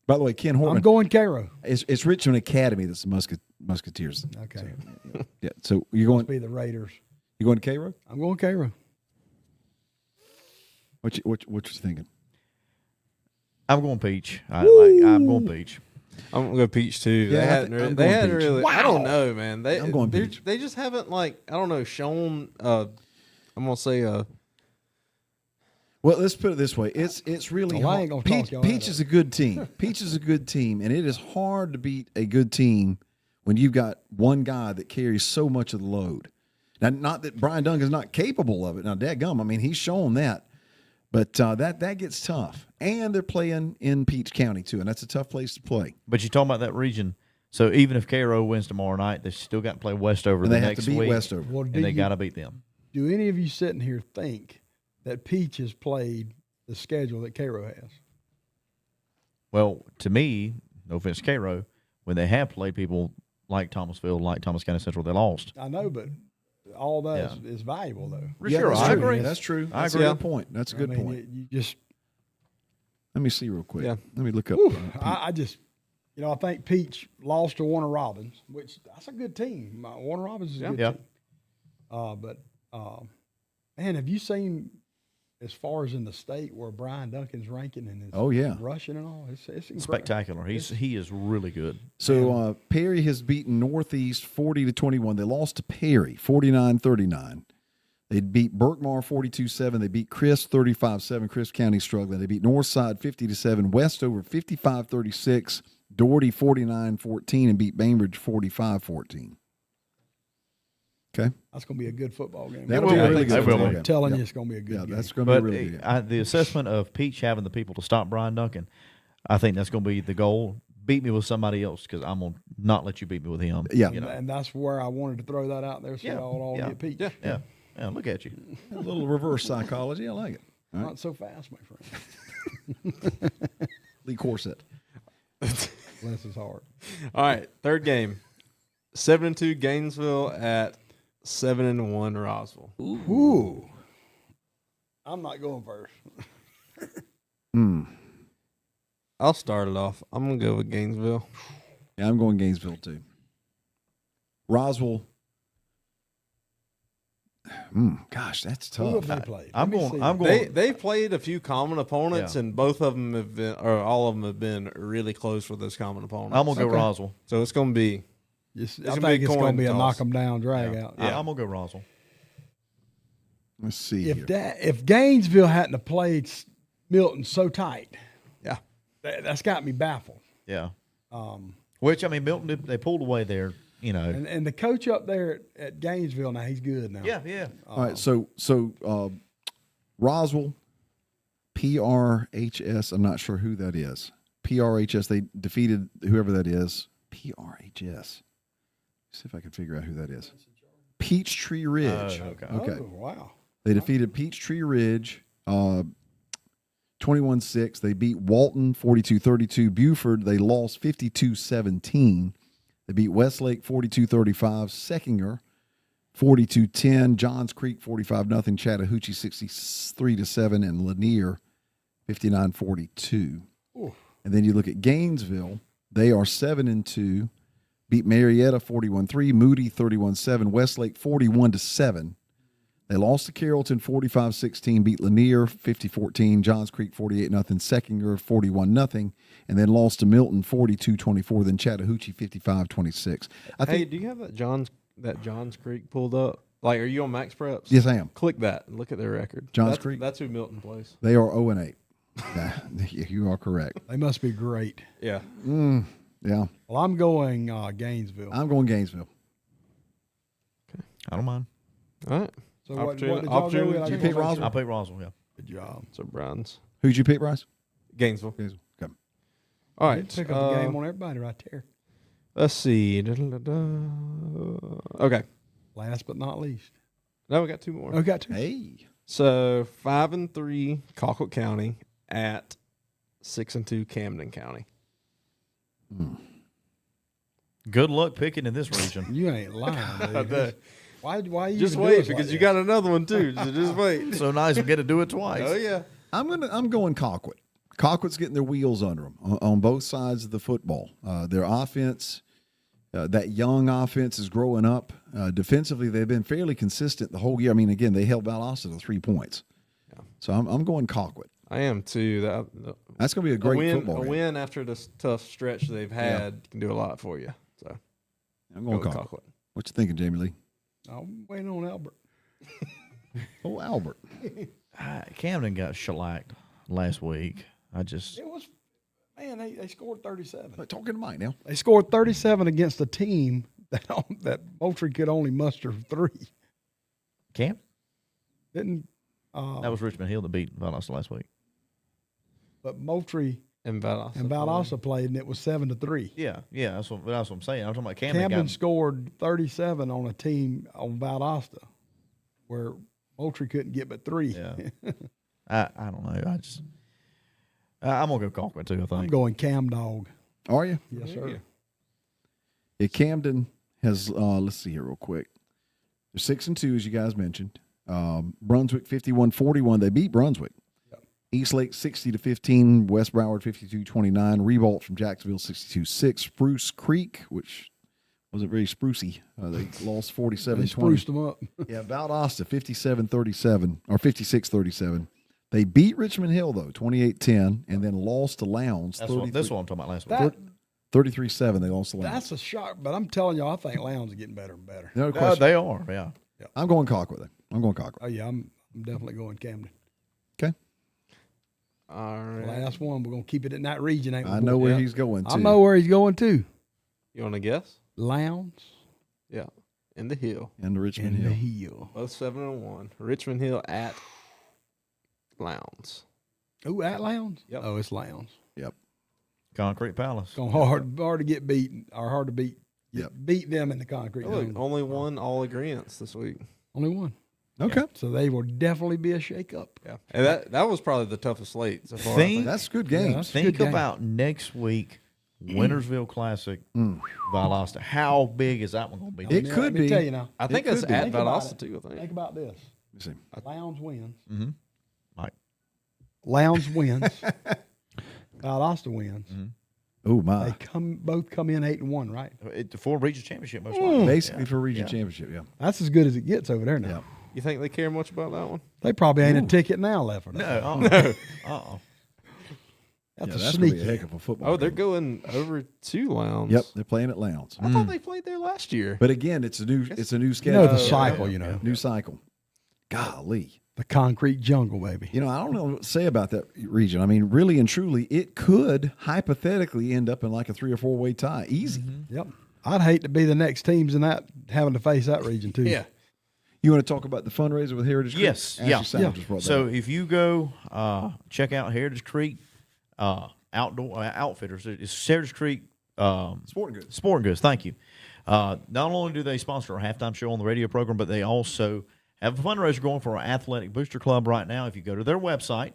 By the way, Ken Horton. I'm going Cairo. It's Richmond Academy that's the Musketeers. Okay. Yeah. So you're going. Must be the Raiders. You going to Cairo? I'm going Cairo. What you thinking? I'm going Peach. I'm going Peach. I'm gonna go Peach too. Yeah, they going hadn't Peach. really. I don't know, man. I'm going Peach. They just haven't shown. I'm gonna say Well, let's put it this way: it's really Well, I hard. ain't gonna Peach, talk y'all Peach out is a good team. Peach is a good team, and it is hard to beat a good team when you've got one guy that carries so much of the load. Now, not that Brian Duncan's not capable of it. Now, dadgum, I mean, he's shown that, but that gets tough. And they're playing in Peach County too, and that's a tough place to play. But you're talking about that region. So even if Cairo wins tomorrow night, they still got to play Westover And the they have next to beat week. Westover. Well, And they got to beat them. Do any of you sitting here think that Peach has played the schedule that Cairo has? Well, to me, no offense to Cairo, when they have played people like Thomasville, like Thomas County Central, they lost. I know, but all that is valuable, though. Sure, that's I true. agree. That's true. I That's agree. a good point. That's a good point. You just, Let me see real quick. Yeah. Let me look up. I just, I think Peach lost to Warner Robins, which that's a good team. Warner Robins is a good Yeah. team. But man, have you seen as far as in the state where Brian Duncan's ranking and his rushing and all? It's incredible. Spectacular. He is really good. So Perry has beaten Northeast 40-21. They lost to Perry 49-39. They beat Berkmar 42-7. They beat Chris 35-7. Chris County struggling. They beat Northside 50-7. Westover 55-36. Doherty 49-14 and beat Bainbridge 45-14. Okay, That's going to be a good football game. that'll be a really good That will football be. game. I'm telling Yeah. you, it's going to be a good Yeah, game. that's going to be a But really good game. the assessment of Peach having the people to stop Brian Duncan, I think that's going to be the goal. Beat me with somebody else because I'm going to not let you beat me with him. Yeah. And that's where I wanted to throw that out there so Yeah, y'all all yeah. get Peach. Yeah. Look at you. A little reverse psychology. I like it. All right. Not so fast, my friend. Lee Corset. Bless his heart. all right. Third game, 7-2 Gainesville at 7-1 Roswell. Ooh. I'm not going first. I'll start it off. I'm gonna go with Gainesville. Yeah, I'm going Gainesville too. Roswell. Gosh, that's Who tough. have they played? I'm Let me going. see. I'm going. They played a few common opponents, Yeah. and both of them have been, or all of them have been really close with those common opponents. I'm gonna go Roswell. So it's gonna be I gonna think be a it's going coin to be a toss. knock 'em down, drag out. I'm gonna go Roswell. Let's see here. If Gainesville hadn't have played Milton so tight, yeah. that's got me baffled. Yeah. Which I mean, Milton they pulled away there. And the coach up there at Gainesville now, he's good now. Yeah. All right, so Roswell, PRHS. I'm not sure who that is. PRHS. They defeated whoever that is. PRHS. See if I can figure out who that is. Peachtree Ridge. Okay. Okay. Oh, wow. They defeated Peachtree Ridge 21-6. They beat Walton 42-32. Buford, they lost 52-17. They beat Westlake 42-35. Seckinger 42-10. Johns Creek 45-0. Chattahoochee 63-7. And Lanier 59-42. And then you look at Gainesville. They are 7-2. Beat Marietta 41-3. Moody 31-7. Westlake 41-7. They lost to Carrollton 45-16, beat Lanier 50-14, Johns Creek 48-0, Seckinger 41-0, and then lost to Milton 42-24, then Chattahoochee 55-26. Hey, do you have that Johns Creek pulled up? Like, are you on Max Preps? Yes, I am. Click that and look at their record. Johns Creek? That's who Milton plays. They are 0-8. You are correct. They must be great. Yeah. Yeah. Well, I'm going Gainesville. I'm going Gainesville. I don't mind. All right. So what did Opportunity- y'all go with? I opportunity. just You pick wanna make Roswell? sure. I'll pick Roswell. Yeah. Good job. So Browns. Who'd you pick, Bryce? Gainesville. Gainesville. Okay. All You right. pick up the game on everybody right there. Let's see. Okay. Last but not least. Now we got two more. Oh, got two. Hey. So 5-3 Colquitt County at 6-2 Camden County. Good luck picking in this region. You ain't lying, dude. Why you Just even do wait us because like you that? got another one too. So just wait. So nice we get to do it twice. Oh yeah. I'm going Colquitt. Colquitt's getting their wheels under them on both sides of the football. Their offense, that young offense is growing up. Defensively, they've been fairly consistent the whole year. I mean, again, they held Valdosta to 3 points. Yeah. So I'm going Colquitt. I am too. That's going to be a great football A game. win after this tough stretch they've had can do a lot for you. So I'm going Colquitt. What you thinking, Jamie Lee? I'm waiting on Albert. Oh, Albert. Camden got shellacked last week. It was, man, they scored 37. Talking to Mike now. They scored 37 against a team that Moultrie could only muster 3. Cam? Didn't That was Richmond Hill that beat Valdosta last week. but Moultrie and Valdosta played, and it was 7-3. Yeah, that's what I'm saying. I'm talking about Camden. Camden scored 37 on a team on Valdosta, where Moultrie couldn't get but 3. Yeah. I don't know. I'm gonna go Colquitt too. I think I'm going Cam Dog. Are you? Yes, sir. Yeah, Camden has, let's see here real quick. They're 6-2, as you guys mentioned. Brunswick 51-41. They beat Brunswick. Yep. Eastlake 60-15. West Broward 52-29. Revolt from Jacksonville 62-6. Spruce Creek, which wasn't very sprucey. They lost 47-20. They spruced them up. Yeah, Valdosta 57-37 or 56-37. They beat Richmond Hill though 28-10, and then lost to Lowndes. that's what I'm talking about last week. 33-7. They lost to Lowndes. That's a shock, but I'm telling you, I think Lowndes is getting better and better. No question. They are. Yeah. I'm going Colquitt. I'm going Colquitt. Oh yeah, I'm definitely going Camden. Okay. All right. Last one, we're gonna keep it in that region. Ain't we, I know boy? where Yeah. he's going to. I know where he's going to. You want to guess? Lowndes Yeah. In the Hill. And the Richmond in Hill. the Hill. Both 7-1. Richmond Hill at Lowndes. Oh, at Lowndes? Yep. Oh, it's Lowndes. Yep. Concrete Palace. It's going hard to get beaten, or hard to beat. Yep. Beat them in the concrete. Look, zone. only one all agreements this week. Only one. Okay. So they will definitely be a shake-up. Yeah. And that was probably the toughest slate so far. I Think- think. That's good Yeah, games. that's a Think good game. about next week, Wintersville Classic, Valdosta. How big is that one going to be? It Let could me be. tell you now. I think It it's could be. at Think about Valdosta it. too, I think. Think about this. Let's see. Lowndes wins. Mm-hmm. Mike. Lowndes wins. Valdosta wins. Oh my. They both come in 8-1, right? For region championship, most likely. Basically for region championship, yeah. That's as good as it gets over there now. Yeah. You think they care much about that one? They probably ain't a ticket now left for that. No. Uh-uh. That's Yeah, a that's going to sneaky. be a heck of a football Oh, they're game. going over to Lowndes. Yep, they're playing at Lowndes. I thought they played there last year. But again, it's a new You schedule. know the cycle, you know. New cycle. Golly. The concrete jungle, baby. You know, I don't know what to say about that region. I mean, really and truly, it could hypothetically end up in like a 3 or 4 way tie. Easy. Yep. I'd hate to be the next teams in that having to face that region too. Yeah. You want to talk about the fundraiser with Heritage Creek? Yes. Ashley Yeah. Sanders just brought that So up. if you go check out Heritage Creek Outdoor Outfitters, it's Heritage Creek Sporting goods. Sporting Goods. Thank you. Not only do they sponsor our halftime show on the radio program, but they also have a fundraiser going for our Athletic Booster Club right now. If you go to their website,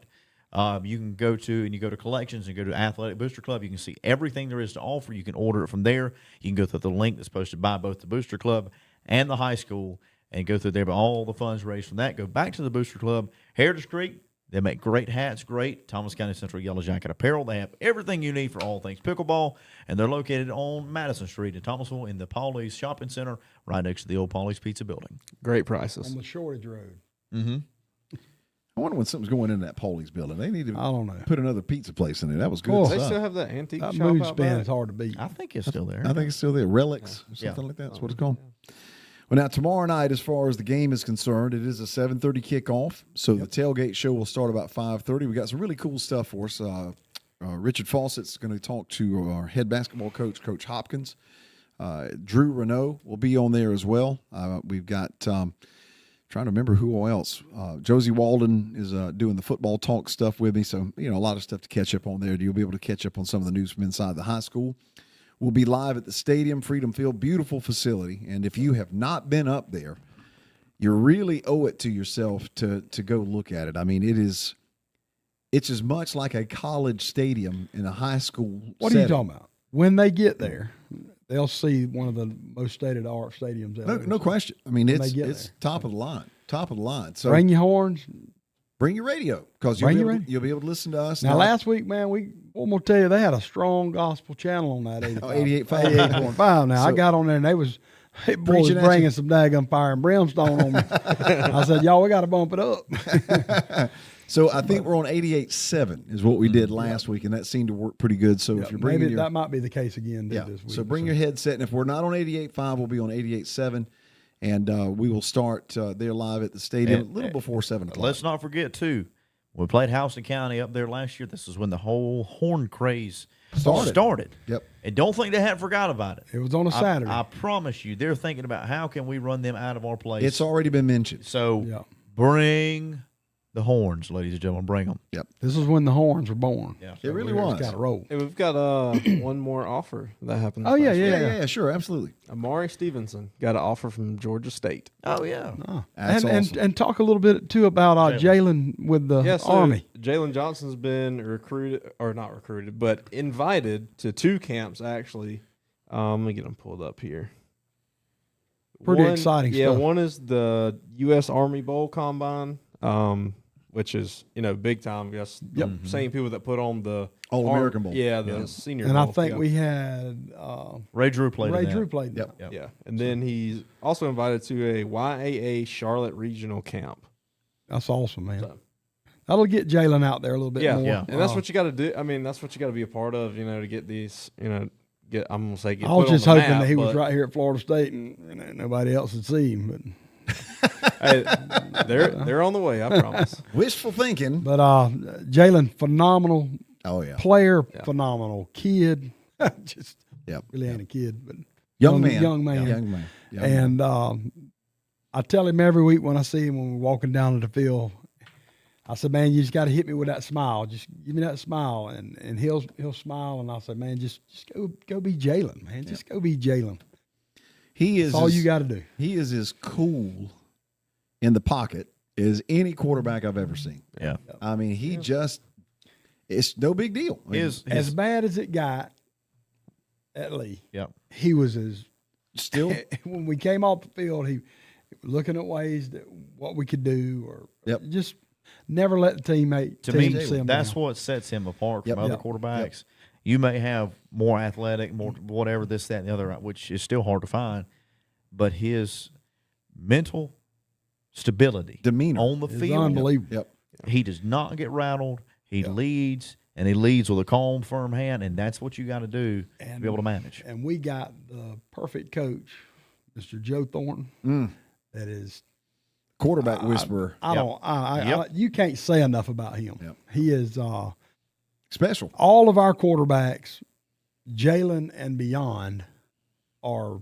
you can go to collections and go to Athletic Booster Club. You can see everything there is to offer. You can order it from there. You can go through the link that's posted by both the Booster Club and the high school and go through there. But all the funds raised from that go back to the Booster Club. Heritage Creek, they make great hats, great Thomas County Central Yellow Jacket apparel. They have everything you need for all things pickleball, and they're located on Madison Street in Thomasville in the Pauley's Shopping Center right next to the old Pauley's Pizza Building. Great prices. On the Shortage Road. Mm-hmm. I wonder when something's going into that Polly's building. They need to I don't know. put another pizza place in there. That was good Oh, They stuff. still have that antique That shop mood out span back. is hard to beat. I think it's still there. I think it's still there. Relics or Yeah. something like that. That's what it's called. Well, now, tomorrow night, as far as the game is concerned, it is a 7:30 kickoff. So the tailgate show will start about 5:30. We got some really cool stuff for us. Richard Fawcett's going to talk to our head basketball coach, Coach Hopkins. Drew Renault will be on there as well. We've got, trying to remember who else. Josie Walden is doing the football talk stuff with me. So, a lot of stuff to catch up on there. You'll be able to catch up on some of the news from inside the high school. We'll be live at the stadium, Freedom Field, beautiful facility. And if you have not been up there, you really owe it to yourself to go look at it. I mean, it's as much like a college stadium in a high school. What are you talking about? When they get there, they'll see one of the most state-of-the-art stadiums ever. No question. I mean, When it's they get it's there. top of the line. Top of the line. So Bring your horns. bring your radio because Bring you'll, your you'll be able to listen to us. Now, last week, man, I'm going to tell you, they had a strong gospel channel on that 88.5. 88.5. Now, I So- got on there, and they was boys Preaching at bringing you. some daggum fire and brimstone on me. I said, y'all, we got to bump it up. So I think we're on 88.7 is what we did last week, and that seemed to work pretty good. So if you're bringing Maybe your that might be the case again yeah, this week. so bring your headset, and if we're not on 88.5, we'll be on 88.7, and we will start there live at the stadium a little before 7 o'clock. Let's not forget, too, we played Houston County up there last year. This is when the whole horn craze started. Yep. And don't think they hadn't forgot about it. It was on a Saturday. I promise you, they're thinking about how can we run them out of our place. It's already been mentioned. So Yeah. bring the horns, ladies and gentlemen. Bring them. Yep. This is when the horns were born. Yeah. It really We was. just got to roll. Hey, we've got one more offer that happened. Oh, this yeah, past week. Yeah, sure, absolutely. Amari Stevenson got an offer from Georgia State. Oh, yeah. That's awesome. And talk a little bit, too, about Jalen with the Yeah, so Army. Jalen Johnson's been recruited, or not recruited, but invited to 2 camps, actually. Let me get them pulled up here. Pretty exciting yeah, stuff. one is the U.S. Army Bowl Combine, which is, big time. I guess the same people that put on the All-American Bowl. Yeah, the Senior And Bowl. I think yeah. we had Ray Drew played in Ray that. Drew played in Yep. that. Yeah, and then he's also invited to a YAA Charlotte Regional Camp. That's awesome, man. So- That'll get Jalen out there a little bit Yeah, more. Yeah. and that's what you got to do. I mean, that's what you got to be a part of, to get these, get. I'm gonna say get. I was put on just the hoping map, that he was but, right here at Florida State and nobody else would see him. Hey, they're on the way. I promise. Wishful thinking. But Jalen, phenomenal Oh, yeah. player, phenomenal kid. Just Yep. really ain't a kid, but Young man. Young man. Young man. Young man. And I tell him every week when I see him when we're walking down to the field, I said, man, you just got to hit me with that smile. Just give me that smile, and he'll smile, and I said, man, just go be Jalen, man. Just go be Jalen. He is That's all as- you got to do. He is as cool in the pocket as any quarterback I've ever seen. Yeah. I mean, he just it's no big deal. I mean, As bad as it got at Lee, Yep. he was as still when we came off the field, he was looking at ways that what we could do, or Yep. just never let the teammate To me, see him that's down. what sets him apart from Yep. other Yep. quarterbacks. You may have more athletic, more whatever, this, that, and the other, which is still hard to find, but his mental stability, Demeanor on the It's field, unbelievable. Yep. he does not get rattled. He leads, and he leads with a calm, firm hand, and that's what you got to do to be able to manage. And we got the perfect coach, Mr. Joe Thornton. That is, quarterback whisperer. you can't say enough about him. Yep. He is Special. all of our quarterbacks, Jalen and beyond, are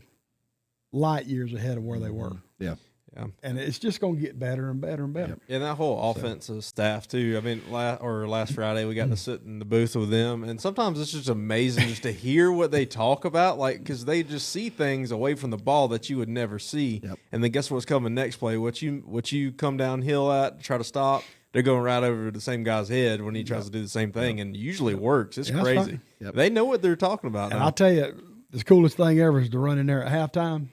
light years ahead of where they were. Yeah. Yeah. And it's just going to get better and better and better. And that whole offensive staff too. I mean, last Friday we got to sit in the booth with them, and sometimes it's just amazing just to hear what they talk about, like because they just see things away from the ball that you would never see. Yep. And then guess what's coming next play? What you come downhill at to try to stop, they're going right over the same guy's head when he tries to do the same thing, and usually works. It's Yeah, that's crazy. right. Yep. They know what they're talking about. And now. I'll tell you, the coolest thing ever is to run in there at halftime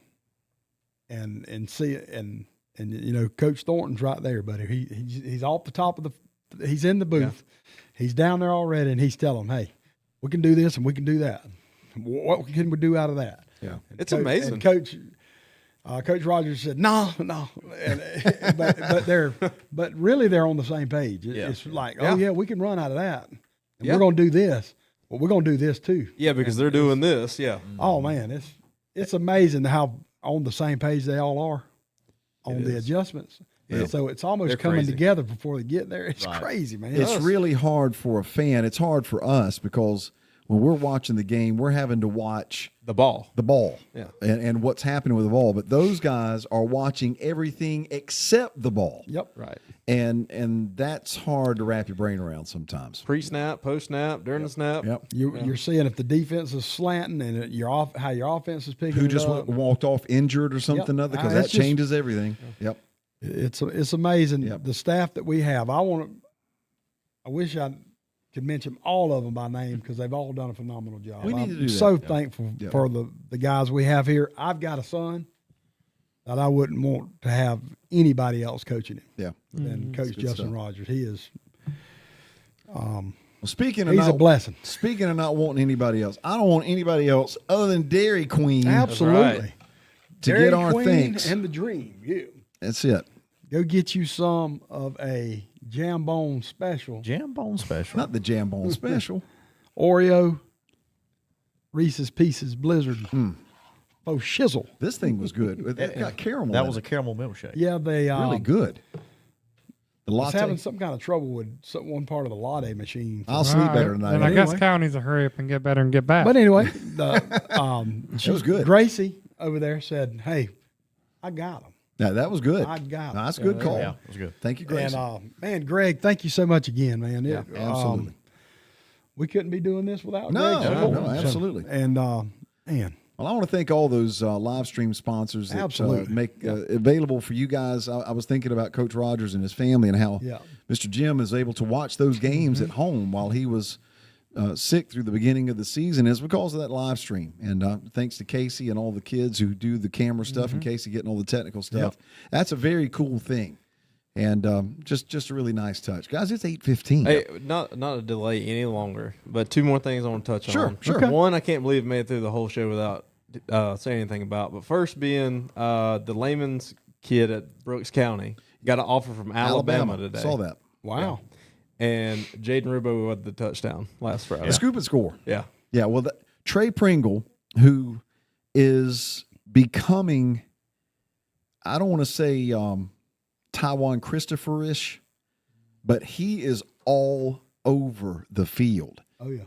and see it. And Coach Thornton's right there, buddy. He's off the top of he's in the booth. Yeah. He's down there already, and he's telling them, hey, we can do this and we can do that. What can we do out of that? Yeah. And It's amazing. And Coach Rogers said, no. But really they're on the same page. It's like, oh, yeah, we can run out of that. And we're going to do this. Well, we're going to do this too. Yeah, because they're doing this. Yeah. Oh, man, it's amazing how on the same page they all are on the adjustments. Yeah. So it's almost They're coming crazy. together before they get there. It's crazy, man. It's really hard for a fan. It's hard for us because when we're watching the game, we're having to watch The ball. Yeah. And what's happening with the ball. But those guys are watching everything except the ball. Yep. Right. And that's hard to wrap your brain around sometimes. Pre-snap, post-snap, during the snap. Yep. You're seeing if the defense is slanting and how your offense is picking Who it just up. walked off injured or something other, because that It's just- changes everything. Yep. It's amazing Yep. the staff that we have. I want I wish I could mention all of them by name because they've all done a phenomenal job. We need to do that. So thankful for the guys we have here. I've got a son that I wouldn't want to have anybody else coaching him. Yeah. Than Coach good Justin stuff. Rogers. He is. Well, speaking of He's a blessing. Speaking of not wanting anybody else, I don't want anybody else other than Dairy Queen Absolutely. to Dairy get our Queen thanks. and the dream. Yeah. That's it. Go get you some of a Jambone special. Jambone special. Not the Jambone special. Oreo, Reese's Pieces Blizzard. Oh, shizzle. This thing was good. It got caramel. That in was a it. caramel milkshake. Yeah, they really good. The was latte. having some kind of trouble with one part of the latte machine. I'll sleep All better right. tonight. And I guess Anyway. Cal needs to hurry up and get better and get back. But anyway, the It was good. Gracie over there said, "Hey, I got them." Yeah, that was good. I got No, that's a it. good call. Yeah, it was good. Thank you, Grace. And man, Greg, thank you so much again, man. Yeah, absolutely. We couldn't be doing this without No, Greg. no, absolutely. And man, Well, I want to thank all those live stream sponsors that Absolutely. make available for you guys. I was thinking about Coach Rogers and his family and how Yeah. Mr. Jim is able to watch those games at home while he was sick through the beginning of the season is because of that live stream. And thanks to Casey and all the kids who do the camera stuff and Casey getting all the technical stuff. That's a very cool thing. And just a really nice touch. Guys, it's 8:15. Hey, not to delay any longer, but two more things I want to touch on. Sure. Okay. One, I can't believe it made it through the whole show without saying anything about. But first being the Layman's kid at Brooks County got an offer from Alabama today. Saw that. wow. And Jaden Rubo with the touchdown last Friday. Scoop and score. Yeah. Yeah, well, Trey Pringle, who is becoming, I don't want to say Taiwan Christopher-ish, but he is all over the field. Oh yeah.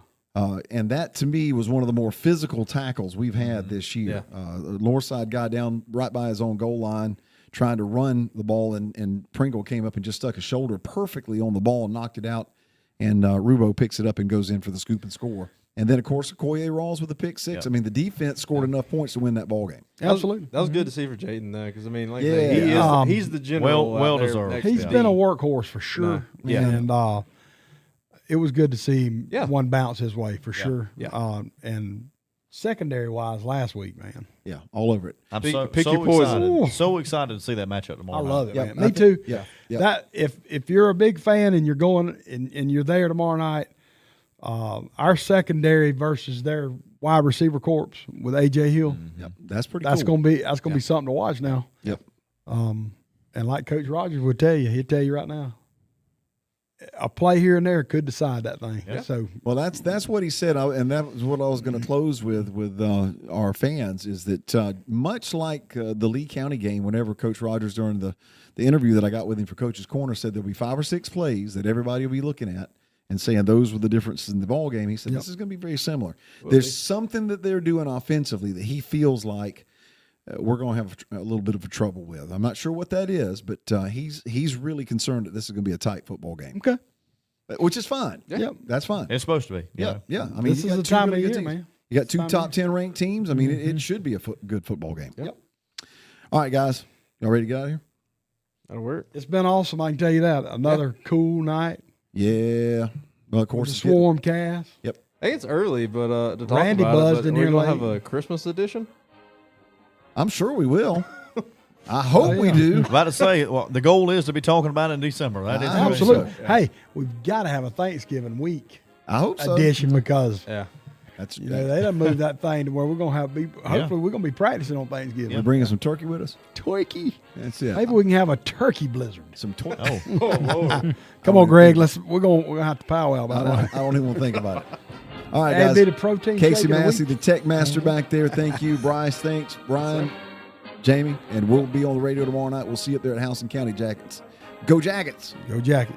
And that, to me, was one of the more physical tackles we've had this year. Yeah. Loreside guy down right by his own goal line trying to run the ball, and Pringle came up and just stuck his shoulder perfectly on the ball and knocked it out. And Rubo picks it up and goes in for the scoop and score. And then, of course, Okoye Rawls with the pick six. Yeah. I mean, the defense scored enough points to win that ball game. Absolutely. That was good to see for Jaden, though, because, I mean, like Yeah. he's the general. Well out there deserved. next He's to been a Dean. workhorse for sure. Yeah. And it was good to see him Yeah. one bounce his way for sure. Yeah. And secondary wise last week, man. Yeah, all over it. I'm Pick your poison. Ooh. excited. So excited to see that matchup I tomorrow. love it, Yeah, man. I Me think- too. yeah, yeah. That if you're a big fan and you're going and you're there tomorrow night, our secondary versus their wide receiver corps with AJ Hill, Yep, that's pretty that's cool. gonna be something to watch now. Yep. And like Coach Rogers would tell you, he'd tell you right now, a play here and there could decide that thing. Yeah. So Well, that's what he said, and that was what I was going to close with our fans is that much like the Lee County game, whenever Coach Rogers during the interview that I got with him for Coach's Corner said there'll be 5 or 6 plays that everybody will be looking at and saying those were the differences in the ball game. He said this is going to be very similar. There's something that they're doing offensively that he feels like we're going to have a little bit of a trouble with. I'm not sure what that is, but he's really concerned that this is going to be a tight football game. okay, Which is fine. Yeah. that's fine. It's supposed to be. Yeah, yeah. I mean, This you is got the two time really of good year, teams. man. You got two Time of top 10 ranked teams. I mean, it should be a good football game. Yep. All right, guys, y'all ready to get out of here? That'll work. it's been awesome. I can tell you that. Another cool night. Yeah. Well, of course, The it's getting- Swarmcast. Yep. I think it's early, but to talk Randy about buzzed it, but in we're here gonna late. have a Christmas edition. I'm sure we will. I hope we yeah. do. About to say, well, the goal is to be talking about it in December. That is I hope Absolutely. so. Hey, we've got to have a Thanksgiving week I hope so. edition because Yeah. That's they done moved that thing to where we're gonna have hopefully we're gonna be practicing on Thanksgiving. We're bringing some turkey with us. Turkey. That's it. Maybe we can have a turkey blizzard. Some turkey. Oh, Come on, Greg. We're gonna have to powwow about that. I don't even want to think about it. All right, That'd guys. be the protein Casey shake of the Massey, week. the tech master back there. Thank you. Bryce, thanks. Brian, Jamie, and we'll be on the radio tomorrow night. We'll see you up there at House and County Jackets. Go Jackets. Go Jacket.